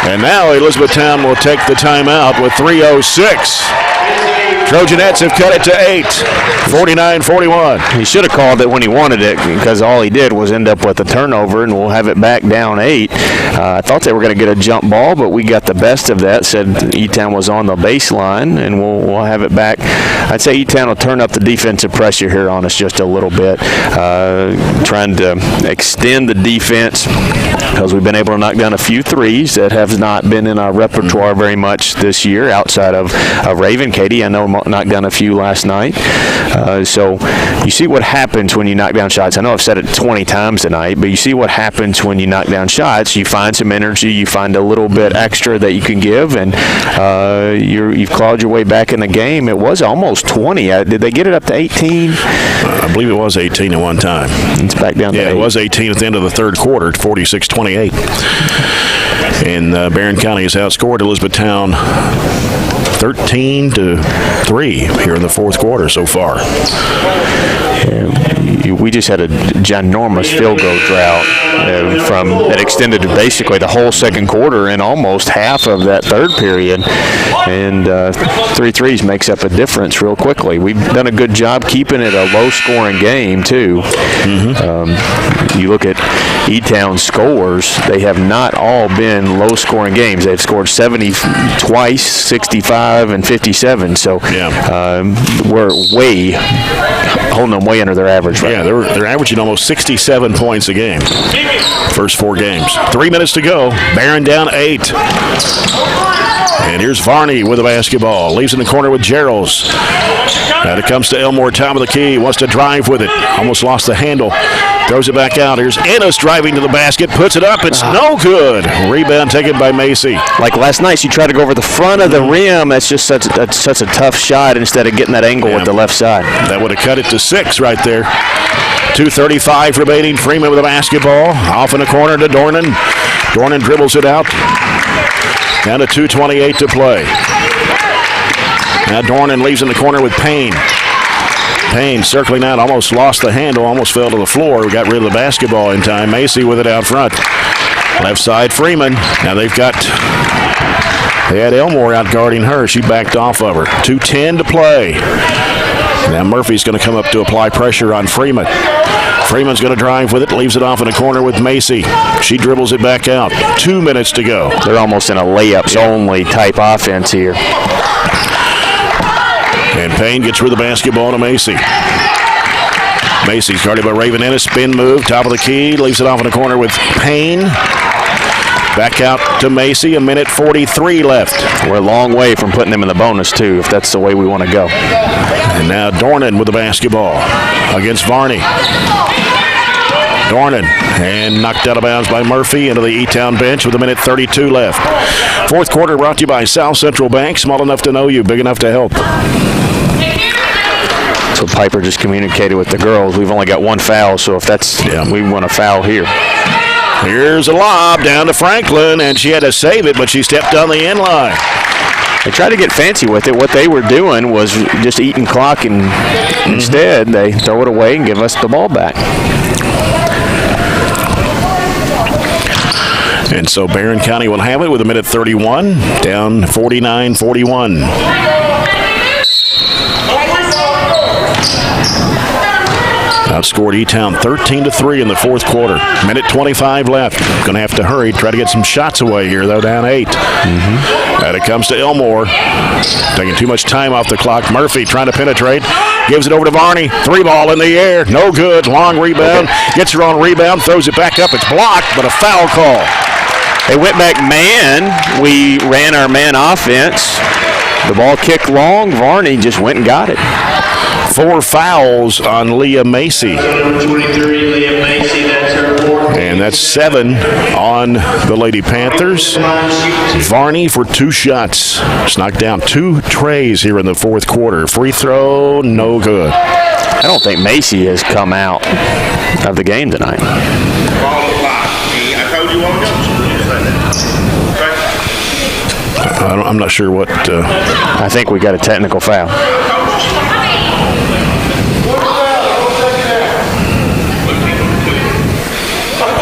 And now Elizabethtown will take the timeout with 3:06. Trojanettes have cut it to 8, 49-41. He should have called it when he wanted it because all he did was end up with a turnover, and we'll have it back down 8. I thought they were going to get a jump ball, but we got the best of that. Said E-Town was on the baseline, and we'll have it back. I'd say E-Town will turn up the defensive pressure here on us just a little bit, trying to extend the defense because we've been able to knock down a few 3s that have not been in our repertoire very much this year outside of Raven. Katie, I know, knocked down a few last night. So you see what happens when you knock down shots. I know I've said it 20 times tonight, but you see what happens when you knock down shots. You find some energy, you find a little bit extra that you can give, and you've clawed your way back in the game. It was almost 20. Did they get it up to 18? I believe it was 18 at one time. It's back down to 8. It was 18 at the end of the third quarter, 46-28. And Barren County has outscored Elizabethtown 13-3 here in the fourth quarter so far. We just had a ginormous field goal drought that extended to basically the whole second quarter and almost half of that third period. And 3 threes makes up a difference real quickly. We've done a good job keeping it a low-scoring game, too. You look at E-Town's scores, they have not all been low-scoring games. They've scored 70 twice, 65, and 57. So we're holding them way under their average right now. They're averaging almost 67 points a game. First 4 games. 3 minutes to go. Barren down 8. And here's Varney with the basketball. Leaves in the corner with Gerald's. And it comes to Elmore, top of the key. Wants to drive with it. Almost lost the handle. Throws it back out. Here's Ennis driving to the basket. Puts it up. It's no good. Rebound taken by Macy. Like last night, she tried to go over the front of the rim. That's just such a tough shot instead of getting that angle with the left side. That would have cut it to 6 right there. 2:35 remaining. Freeman with the basketball. Off in the corner to Dornan. Dornan dribbles it out. Down to 2:28 to play. Now Dornan leaves in the corner with Payne. Payne circling out, almost lost the handle, almost fell to the floor. Got rid of the basketball in time. Macy with it out front. Left side, Freeman. Now they had Elmore out guarding her. She backed off of her. 2:10 to play. Now Murphy's going to come up to apply pressure on Freeman. Freeman's going to drive with it, leaves it off in the corner with Macy. She dribbles it back out. 2 minutes to go. They're almost in a layups-only type offense here. And Payne gets rid of the basketball to Macy. Macy's guarded by Raven Ennis. Spin move, top of the key. Leaves it off in the corner with Payne. Back out to Macy. 1:43 left. We're a long way from putting them in the bonus, too, if that's the way we want to go. And now Dornan with the basketball against Varney. Dornan, and knocked out of bounds by Murphy into the E-Town bench with 1:32 left. Fourth quarter brought to you by South Central Bank. Small enough to know you, big enough to help. So Piper just communicated with the girls. We've only got one foul, so if we want a foul here. Here's a lob down to Franklin, and she had to save it, but she stepped on the end line. They tried to get fancy with it. What they were doing was just eating clock, and instead they throw it away and give us the ball back. And so Barren County will have it with 1:31, down 49-41. Outscored E-Town 13-3 in the fourth quarter. 1:25 left. Going to have to hurry. Try to get some shots away here, though, down 8. And it comes to Elmore. Taking too much time off the clock. Murphy trying to penetrate. Gives it over to Varney. 3-ball in the air. No good. Long rebound. Gets her on rebound. Throws it back up. It's blocked, but a foul call. They went back man. We ran our man offense. The ball kicked long. Varney just went and got it. 4 fouls on Leah Macy. Number 23, Leah Macy, that's her 4th. And that's 7 on the Lady Panthers. Varney for 2 shots. Just knocked down 2 trays here in the fourth quarter. Free throw, no good. I don't think Macy has come out of the game tonight. I told you all I'm not sure what. I think we got a technical foul.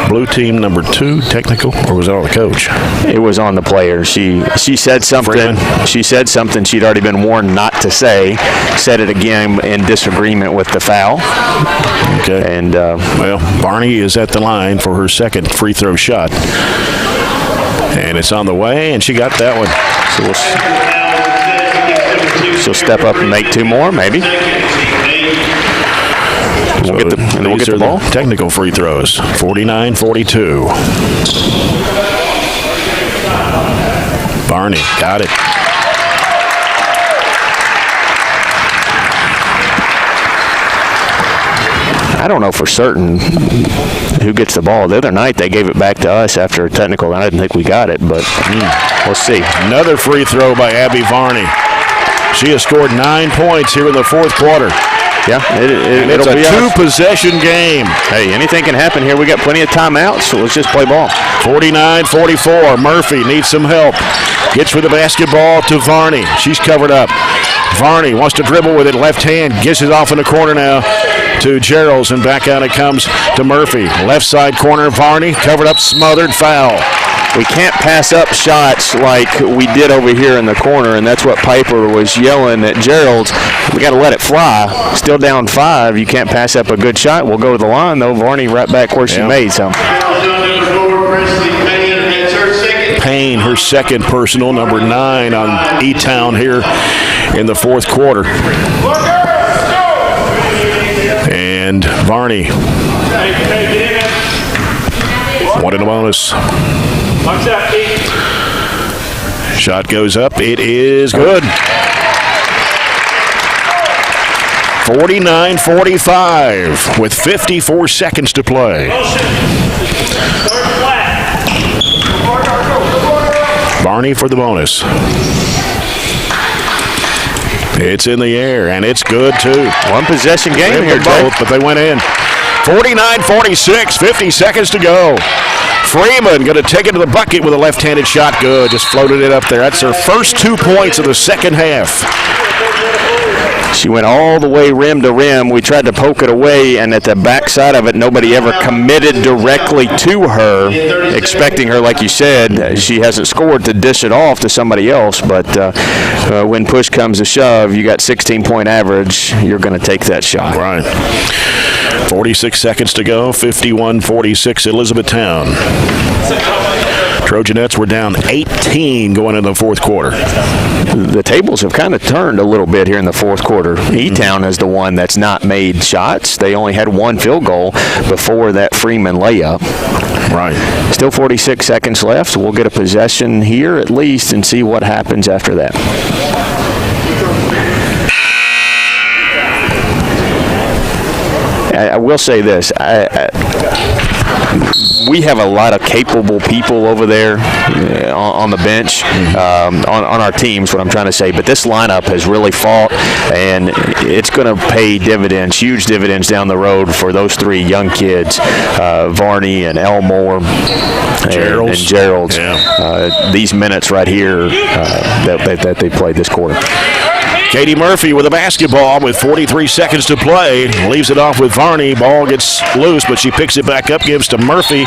Blue team number 2, technical, or was it on the coach? It was on the player. She said something. Freeman. She said something she'd already been warned not to say. Said it again in disagreement with the foul. Okay. And Barney is at the line for her second free throw shot, and it's on the way, and she got that one. So she'll step up and make 2 more, maybe. We'll get the ball. Technical free throws. 49-42. Barney got it. I don't know for certain who gets the ball. The other night they gave it back to us after a technical. I didn't think we got it, but we'll see. Another free throw by Abby Varney. She has scored 9 points here in the fourth quarter. Yeah, it's a 2-possession game. Hey, anything can happen here. We got plenty of timeouts, so let's just play ball. 49-44. Murphy needs some help. Gets with the basketball to Varney. She's covered up. Varney wants to dribble with it left hand. Gets it off in the corner now to Gerald's, and back out it comes to Murphy. Left side corner, Varney covered up, smothered, foul. We can't pass up shots like we did over here in the corner, and that's what Piper was yelling at Gerald's. We got to let it fly. Still down 5. You can't pass up a good shot. We'll go to the line, though. Varney right back where she made some. Payne, her second personal, number 9 on E-Town here in the fourth quarter. And Varney wanted a bonus. Shot goes up. It is good. 49-45 with 54 seconds to play. Varney for the bonus. It's in the air, and it's good, too. 1 possession game here, both, but they went in. 49-46, 50 seconds to go. Freeman going to take it to the bucket with a left-handed shot. Good, just floated it up there. That's her first 2 points of the second half. She went all the way rim to rim. We tried to poke it away, and at the backside of it, nobody ever committed directly to her, expecting her, like you said, she hasn't scored, to dish it off to somebody else. But when push comes to shove, you got 16-point average, you're going to take that shot. Right. 46 seconds to go, 51-46 Elizabethtown. Trojanettes were down 18 going into the fourth quarter. The tables have kind of turned a little bit here in the fourth quarter. E-Town is the one that's not made shots. They only had one field goal before that Freeman layup. Right. Still 46 seconds left, so we'll get a possession here at least and see what happens after that. I will say this. We have a lot of capable people over there on the bench, on our teams, what I'm trying to say. But this lineup has really fought, and it's going to pay dividends, huge dividends down the road for those three young kids, Varney and Elmore and Gerald. Yeah. These minutes right here that they played this quarter. Katie Murphy with a basketball with 43 seconds to play. Leaves it off with Varney. Ball gets loose, but she picks it back up, gives to Murphy,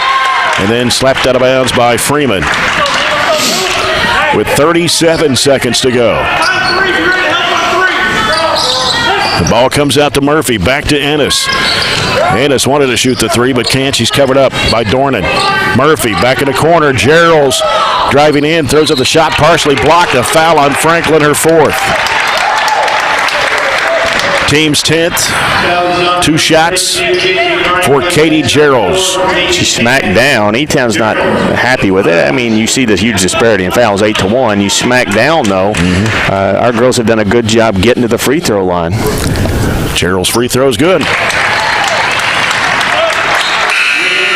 and then slapped out of bounds by Freeman. With 37 seconds to go. The ball comes out to Murphy. Back to Ennis. Ennis wanted to shoot the three, but can't. She's covered up by Dornan. Murphy back in the corner. Gerald's driving in, throws up the shot, partially blocked. A foul on Franklin, her fourth. Team's 10th. 2 shots for Katie Geralds. She smacked down. E-Town's not happy with it. I mean, you see this huge disparity in fouls, 8-1. You smack down, though. Our girls have done a good job getting to the free throw line. Gerald's free throw's good.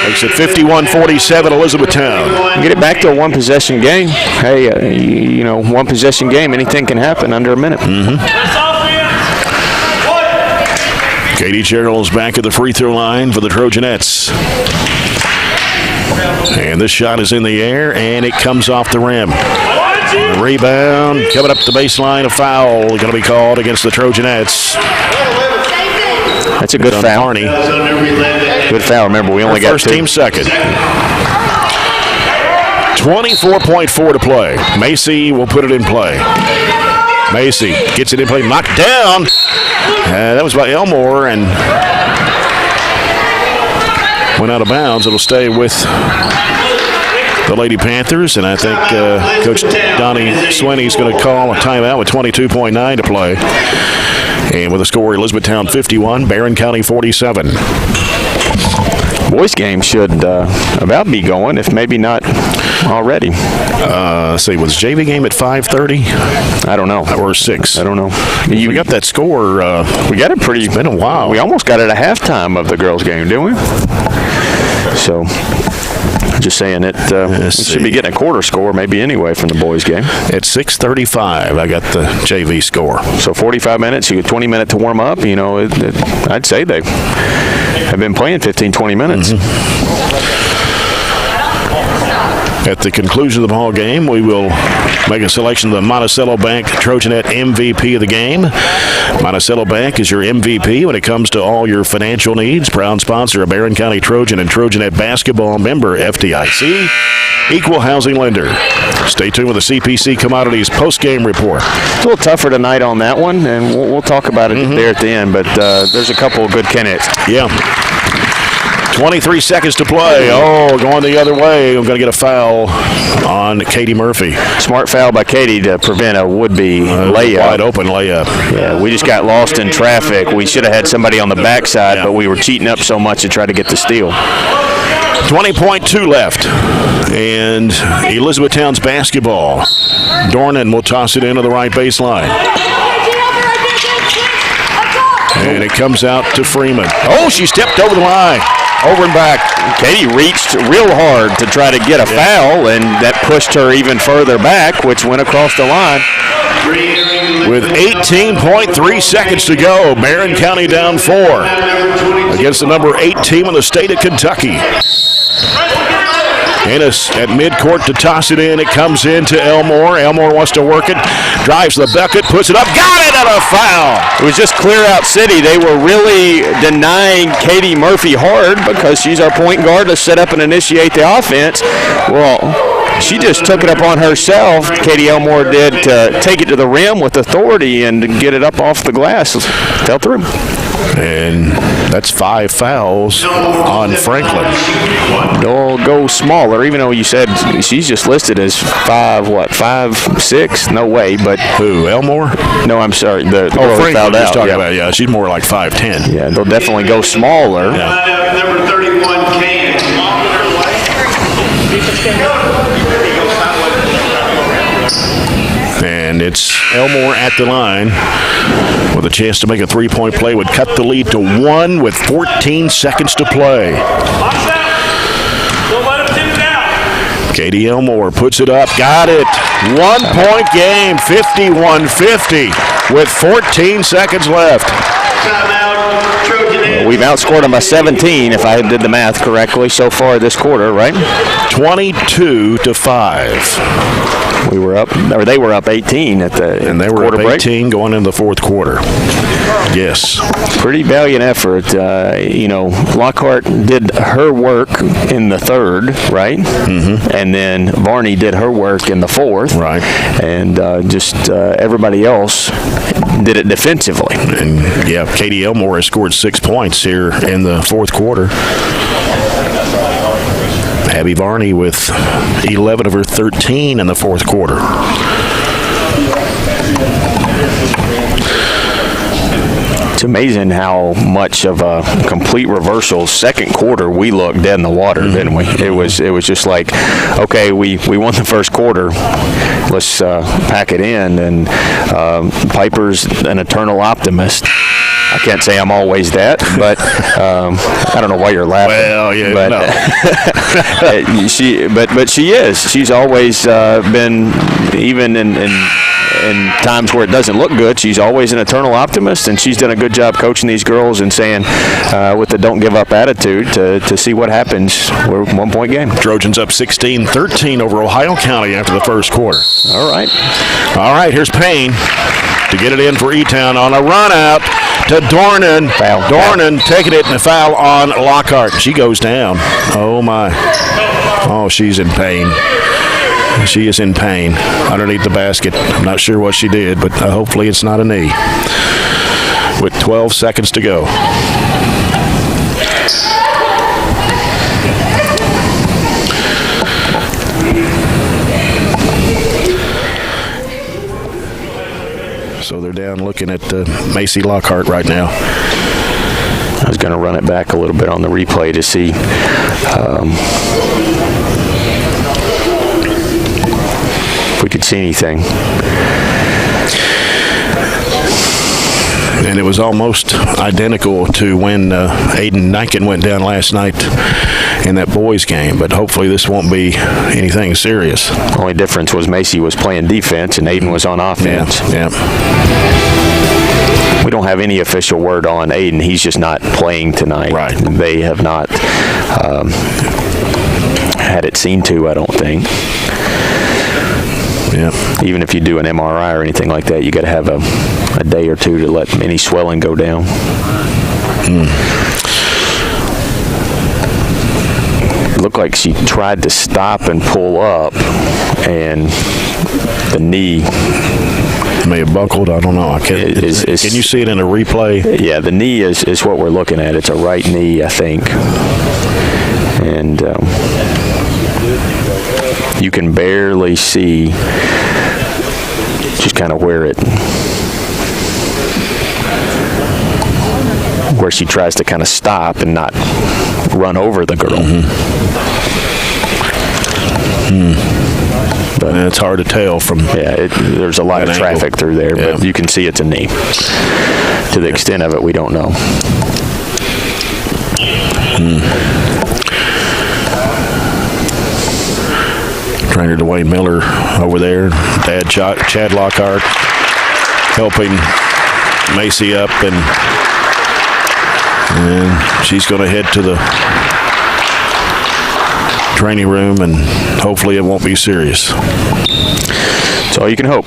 Makes it 51-47 Elizabethtown. Get it back to a one-possession game. Hey, you know, one-possession game, anything can happen under a minute. Katie Gerald's back at the free throw line for the Trojanettes. And this shot is in the air, and it comes off the rim. The rebound, coming up the baseline, a foul going to be called against the Trojanettes. That's a good foul. Barney. Good foul. Remember, we only got first 2. Team second. 24.4 to play. Macy will put it in play. Macy gets it in play, knocked down. That was by Elmore and went out of bounds. It'll stay with the Lady Panthers, and I think Coach Donnie Swinney is going to call a timeout with 22.9 to play. And with a score, Elizabethtown 51, Barren County 47. Boys game should about be going, if maybe not already. Let's see, was JV game at 5:30? I don't know. Or 6? I don't know. We got that score. We got it pretty. It's been a while. We almost got it at halftime of the girls' game, didn't we? So, just saying it should be getting a quarter score maybe anyway from the boys' game. At 6:35, I got the JV score. So 45 minutes, you get 20 minutes to warm up. You know, I'd say they have been playing 15, 20 minutes. At the conclusion of the ball game, we will make a selection of the Monticello Bank Trojanet MVP of the game. Monticello Bank is your MVP when it comes to all your financial needs. Proud sponsor of Barren County Trojan and Trojanet basketball, member FDIC, equal housing lender. Stay tuned with the CPC Commodities post-game report. It's a little tougher tonight on that one, and we'll talk about it there at the end, but there's a couple of good candidates. Yeah. 23 seconds to play. Oh, going the other way. I'm going to get a foul on Katie Murphy. Smart foul by Katie to prevent a would-be layup. Wide open layup. Yeah, we just got lost in traffic. We should have had somebody on the backside, but we were cheating up so much to try to get the steal. 20.2 left. And Elizabethtown's basketball. Dornan will toss it into the right baseline. And it comes out to Freeman. Oh, she stepped over the line. Over and back. Katie reached real hard to try to get a foul, and that pushed her even further back, which went across the line. With 18.3 seconds to go, Barren County down 4. against the number 8 team in the state of Kentucky. Ennis at midcourt to toss it in. It comes in to Elmore. Elmore wants to work it. Drives the bucket, puts it up. Got it, and a foul. It was just clear out city. They were really denying Katie Murphy hard because she's our point guard to set up and initiate the offense. Well, she just took it upon herself, Katie Elmore did, to take it to the rim with authority and get it up off the glass. Fell through. And that's 5 fouls on Franklin. They'll go smaller, even though you said she's just listed as 5'6"? No way, but who? Elmore? No, I'm sorry. The girl Franklin fouled out. talking about, yeah, she's more like 5'10". Yeah, they'll definitely go smaller. Yeah. Number 31, Kane. And it's Elmore at the line with a chance to make a three-point play. Would cut the lead to 1 with 14 seconds to play. Katie Elmore puts it up. Got it. 1-point game, 51-50 with 14 seconds left. We've outscored them by 17, if I did the math correctly, so far this quarter, right? 22-5. We were up, or they were up 18 at the and they were quarter up 18 break. going into the fourth quarter. Yes. Pretty valiant effort. Lockhart did her work in the third, right? Mm-hmm. And then Varney did her work in the fourth. Right. And everybody else did it defensively. And, yeah, Katie Elmore has scored 6 points here in the fourth quarter. Abby Varney with 11 of her 13 in the fourth quarter. It's amazing how much of a complete reversal. Second quarter, we looked dead in the water, didn't we? It was just like, okay, we won the first quarter. Let's pack it in. And Piper's an eternal optimist. I can't say I'm always that, but I don't know why you're laughing. Well, yeah, but, no. she is. She's always been, even in times where it doesn't look good, she's always an eternal optimist, and she's done a good job coaching these girls and saying, with the don't give up attitude, to see what happens. We're a 1-point game. Trojans up 16-13 over Ohio County after the first quarter. All right. Here's Payne to get it in for E-Town on a run out to Dornan. Foul. Dornan taking it and a foul on Lockhart. She goes down. Oh, my. Oh, she's in pain. She is in pain underneath the basket. I'm not sure what she did, but hopefully it's not a knee. With 12 seconds to go. So they're down looking at Macy Lockhart right now. I was going to run it back a little bit on the replay to see if we could see anything. And it was almost identical to when Aiden Niken went down last night in that boys game, but hopefully this won't be anything serious. Only difference was Macy was playing defense and Aiden was on offense. Yeah. We don't have any official word on Aiden. He's just not playing tonight. Right. They have not had it seen to, I don't think. Yeah. Even if you do an MRI or anything like that, you got to have a day or two to let any swelling go down. It looked like she tried to stop and pull up, and the knee may have buckled. I don't know. Can you see it in a replay? Yeah, the knee is what we're looking at. It's a right knee, I think. And you can barely see just kind of where she tries to kind of stop and not run over the girl. But it's hard to tell from. Yeah, there's a lot of traffic through there, but you can see it's a knee. To the extent of it, we don't know. Trainer Dwayne Miller over there, Dad Chad Lockhart helping Macy up, and And she's going to head to the training room, and hopefully it won't be serious. That's all you can hope.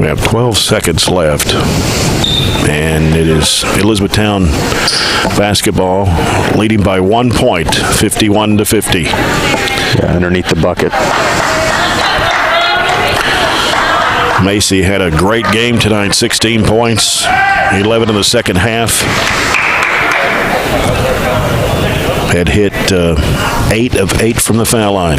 We have 12 seconds left, and it is Elizabethtown basketball leading by 1 point, 51-50. Yeah, underneath the bucket. Macy had a great game tonight, 16 points, 11 in the second half. Had hit 8 of 8 from the foul line.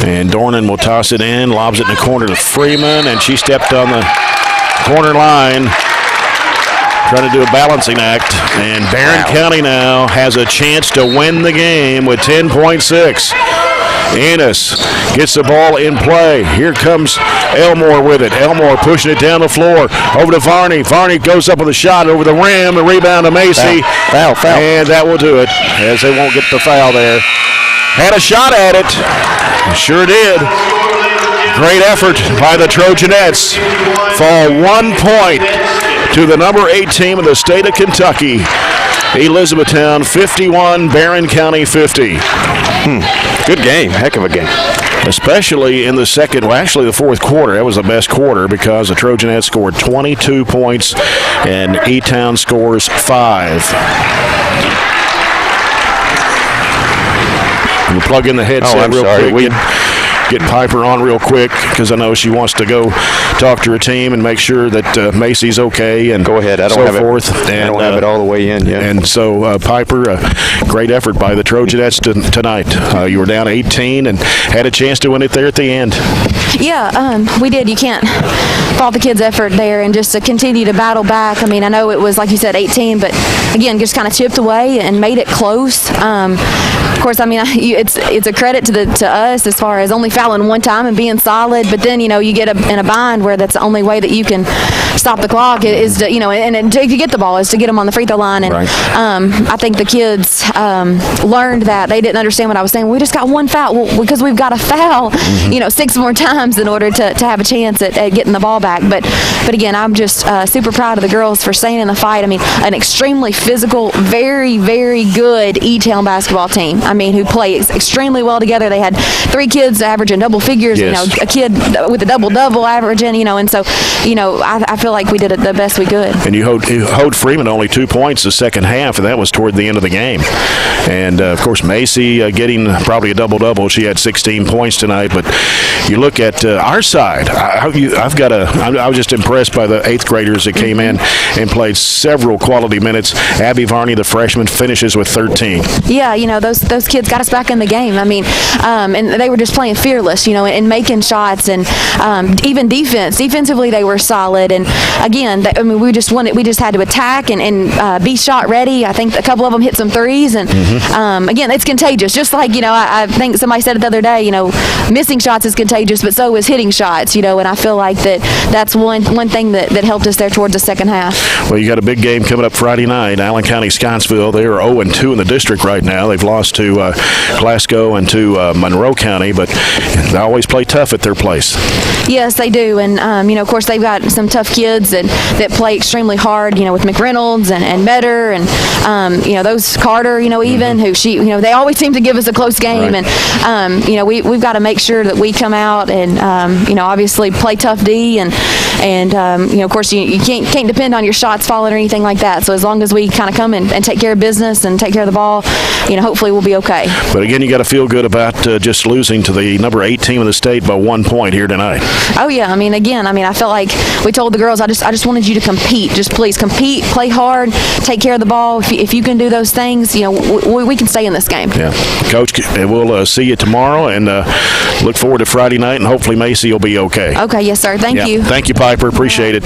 And Dornan will toss it in, lobs it in the corner to Freeman, and she stepped on the corner line, trying to do a balancing act. And Barren County now has a chance to win the game with 10.6. Ennis gets the ball in play. Here comes Elmore with it. Elmore pushing it down the floor. Over to Varney. Varney goes up with a shot over the rim. A rebound to Macy. Foul. And that will do it, as they won't get the foul there. Had a shot at it. Sure did. Great effort by the Trojanettes. Fall 1 point to the number 8 team in the state of Kentucky. Elizabethtown 51, Barren County 50. Good game. Heck of a game. Especially in the the fourth quarter. That was the best quarter because the Trojanettes scored 22 points and E-Town scores 5. We'll plug in the headset real quick. Get Piper on real quick because I know she wants to go talk to her team and make sure that Macy's okay and go ahead. I don't have it all the way in yet. And so Piper, great effort by the Trojanettes tonight. You were down 18 and had a chance to win it there at the end. Yeah, we did. You can't fault the kids' effort there, and just to continue to battle back. I mean, I know it was, like you said, 18, but again, just kind of chipped away and made it close. Of course, I mean, it's a credit to us as far as only fouling one time and being solid, but then, you get in a bind where that's the only way that you can stop the clock is to, and to get the ball is to get them on the free throw line. And I think the kids learned that. They didn't understand what I was saying. We just got one foul. Well, because we've got to foul, 6 more times in order to have a chance at getting the ball back. But again, I'm just super proud of the girls for staying in the fight. I mean, an extremely physical, very, very good E-Town basketball team. I mean, who play extremely well together. They had 3 kids averaging double figures, yes. A kid with a double-double averaging, and so, I feel like we did it the best we could. And you hold Freeman only 2 points the second half, and that was toward the end of the game. And, of course, Macy getting probably a double-double. She had 16 points tonight, but you look at our side. I was just impressed by the 8th graders that came in and played several quality minutes. Abby Varney, the freshman, finishes with 13. Yeah, those kids got us back in the game. I mean, and they were just playing fearless, and making shots, and even defensively they were solid. And again, we just had to attack and be shot ready. I think a couple of them hit some threes, and again, it's contagious. Just like I think somebody said it the other day. Missing shots is contagious, but so is hitting shots. And I feel like that's one thing that helped us there towards the second half. Well, you got a big game coming up Friday night. Allen County Scottsville. They are 0-2 in the district right now. They've lost to Glasgow and to Monroe County, but they always play tough at their place. Yes, they do, and of course they've got some tough kids that play extremely hard. With McReynolds and Metter and those Carter. Even who they always seem to give us a close game, right. And we've got to make sure that we come out and obviously play tough D and of course you can't depend on your shots falling or anything like that. So as long as we kind of come and take care of business and take care of the ball, hopefully we'll be okay. But again, you got to feel good about just losing to the number 8 team in the state by 1 point here tonight. Oh yeah, I felt like we told the girls I just wanted you to compete. Just please compete, play hard, take care of the ball. If you can do those things, we can stay in this game. Yeah, Coach, we'll see you tomorrow and look forward to Friday night, and hopefully Macy will be okay. Okay, yes sir. Thank you. Thank you, Piper. Appreciate it.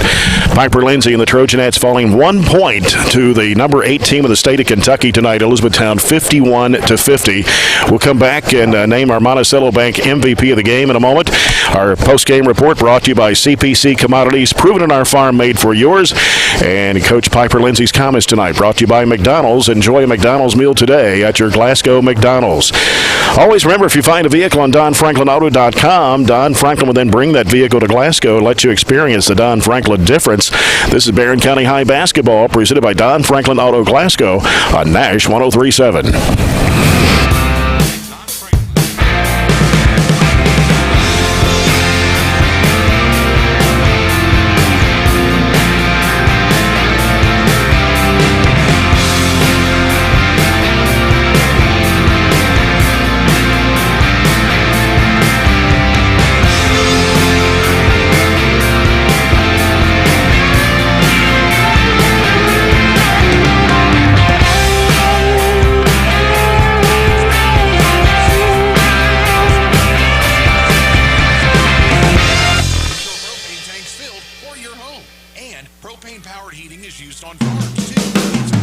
Piper Lindsay and the Trojanettes falling 1 point to the number 8 team of the state of Kentucky tonight, Elizabethtown 51-50. We'll come back and name our Monticello Bank MVP of the game in a moment. Our post-game report brought to you by CPC Commodities, proven in our farm, made for yours. And Coach Piper Lindsay's comments tonight brought to you by McDonald's. Enjoy a McDonald's meal today at your Glasgow McDonald's. Always remember, if you find a vehicle on DonFranklinAuto.com, Don Franklin will then bring that vehicle to Glasgow and let you experience the Don Franklin difference. This is Barren County High Basketball, presented by Don Franklin Auto Glasgow on Nash 103.7. propane tanks filled for your home. And propane-powered heating is used on farms, too.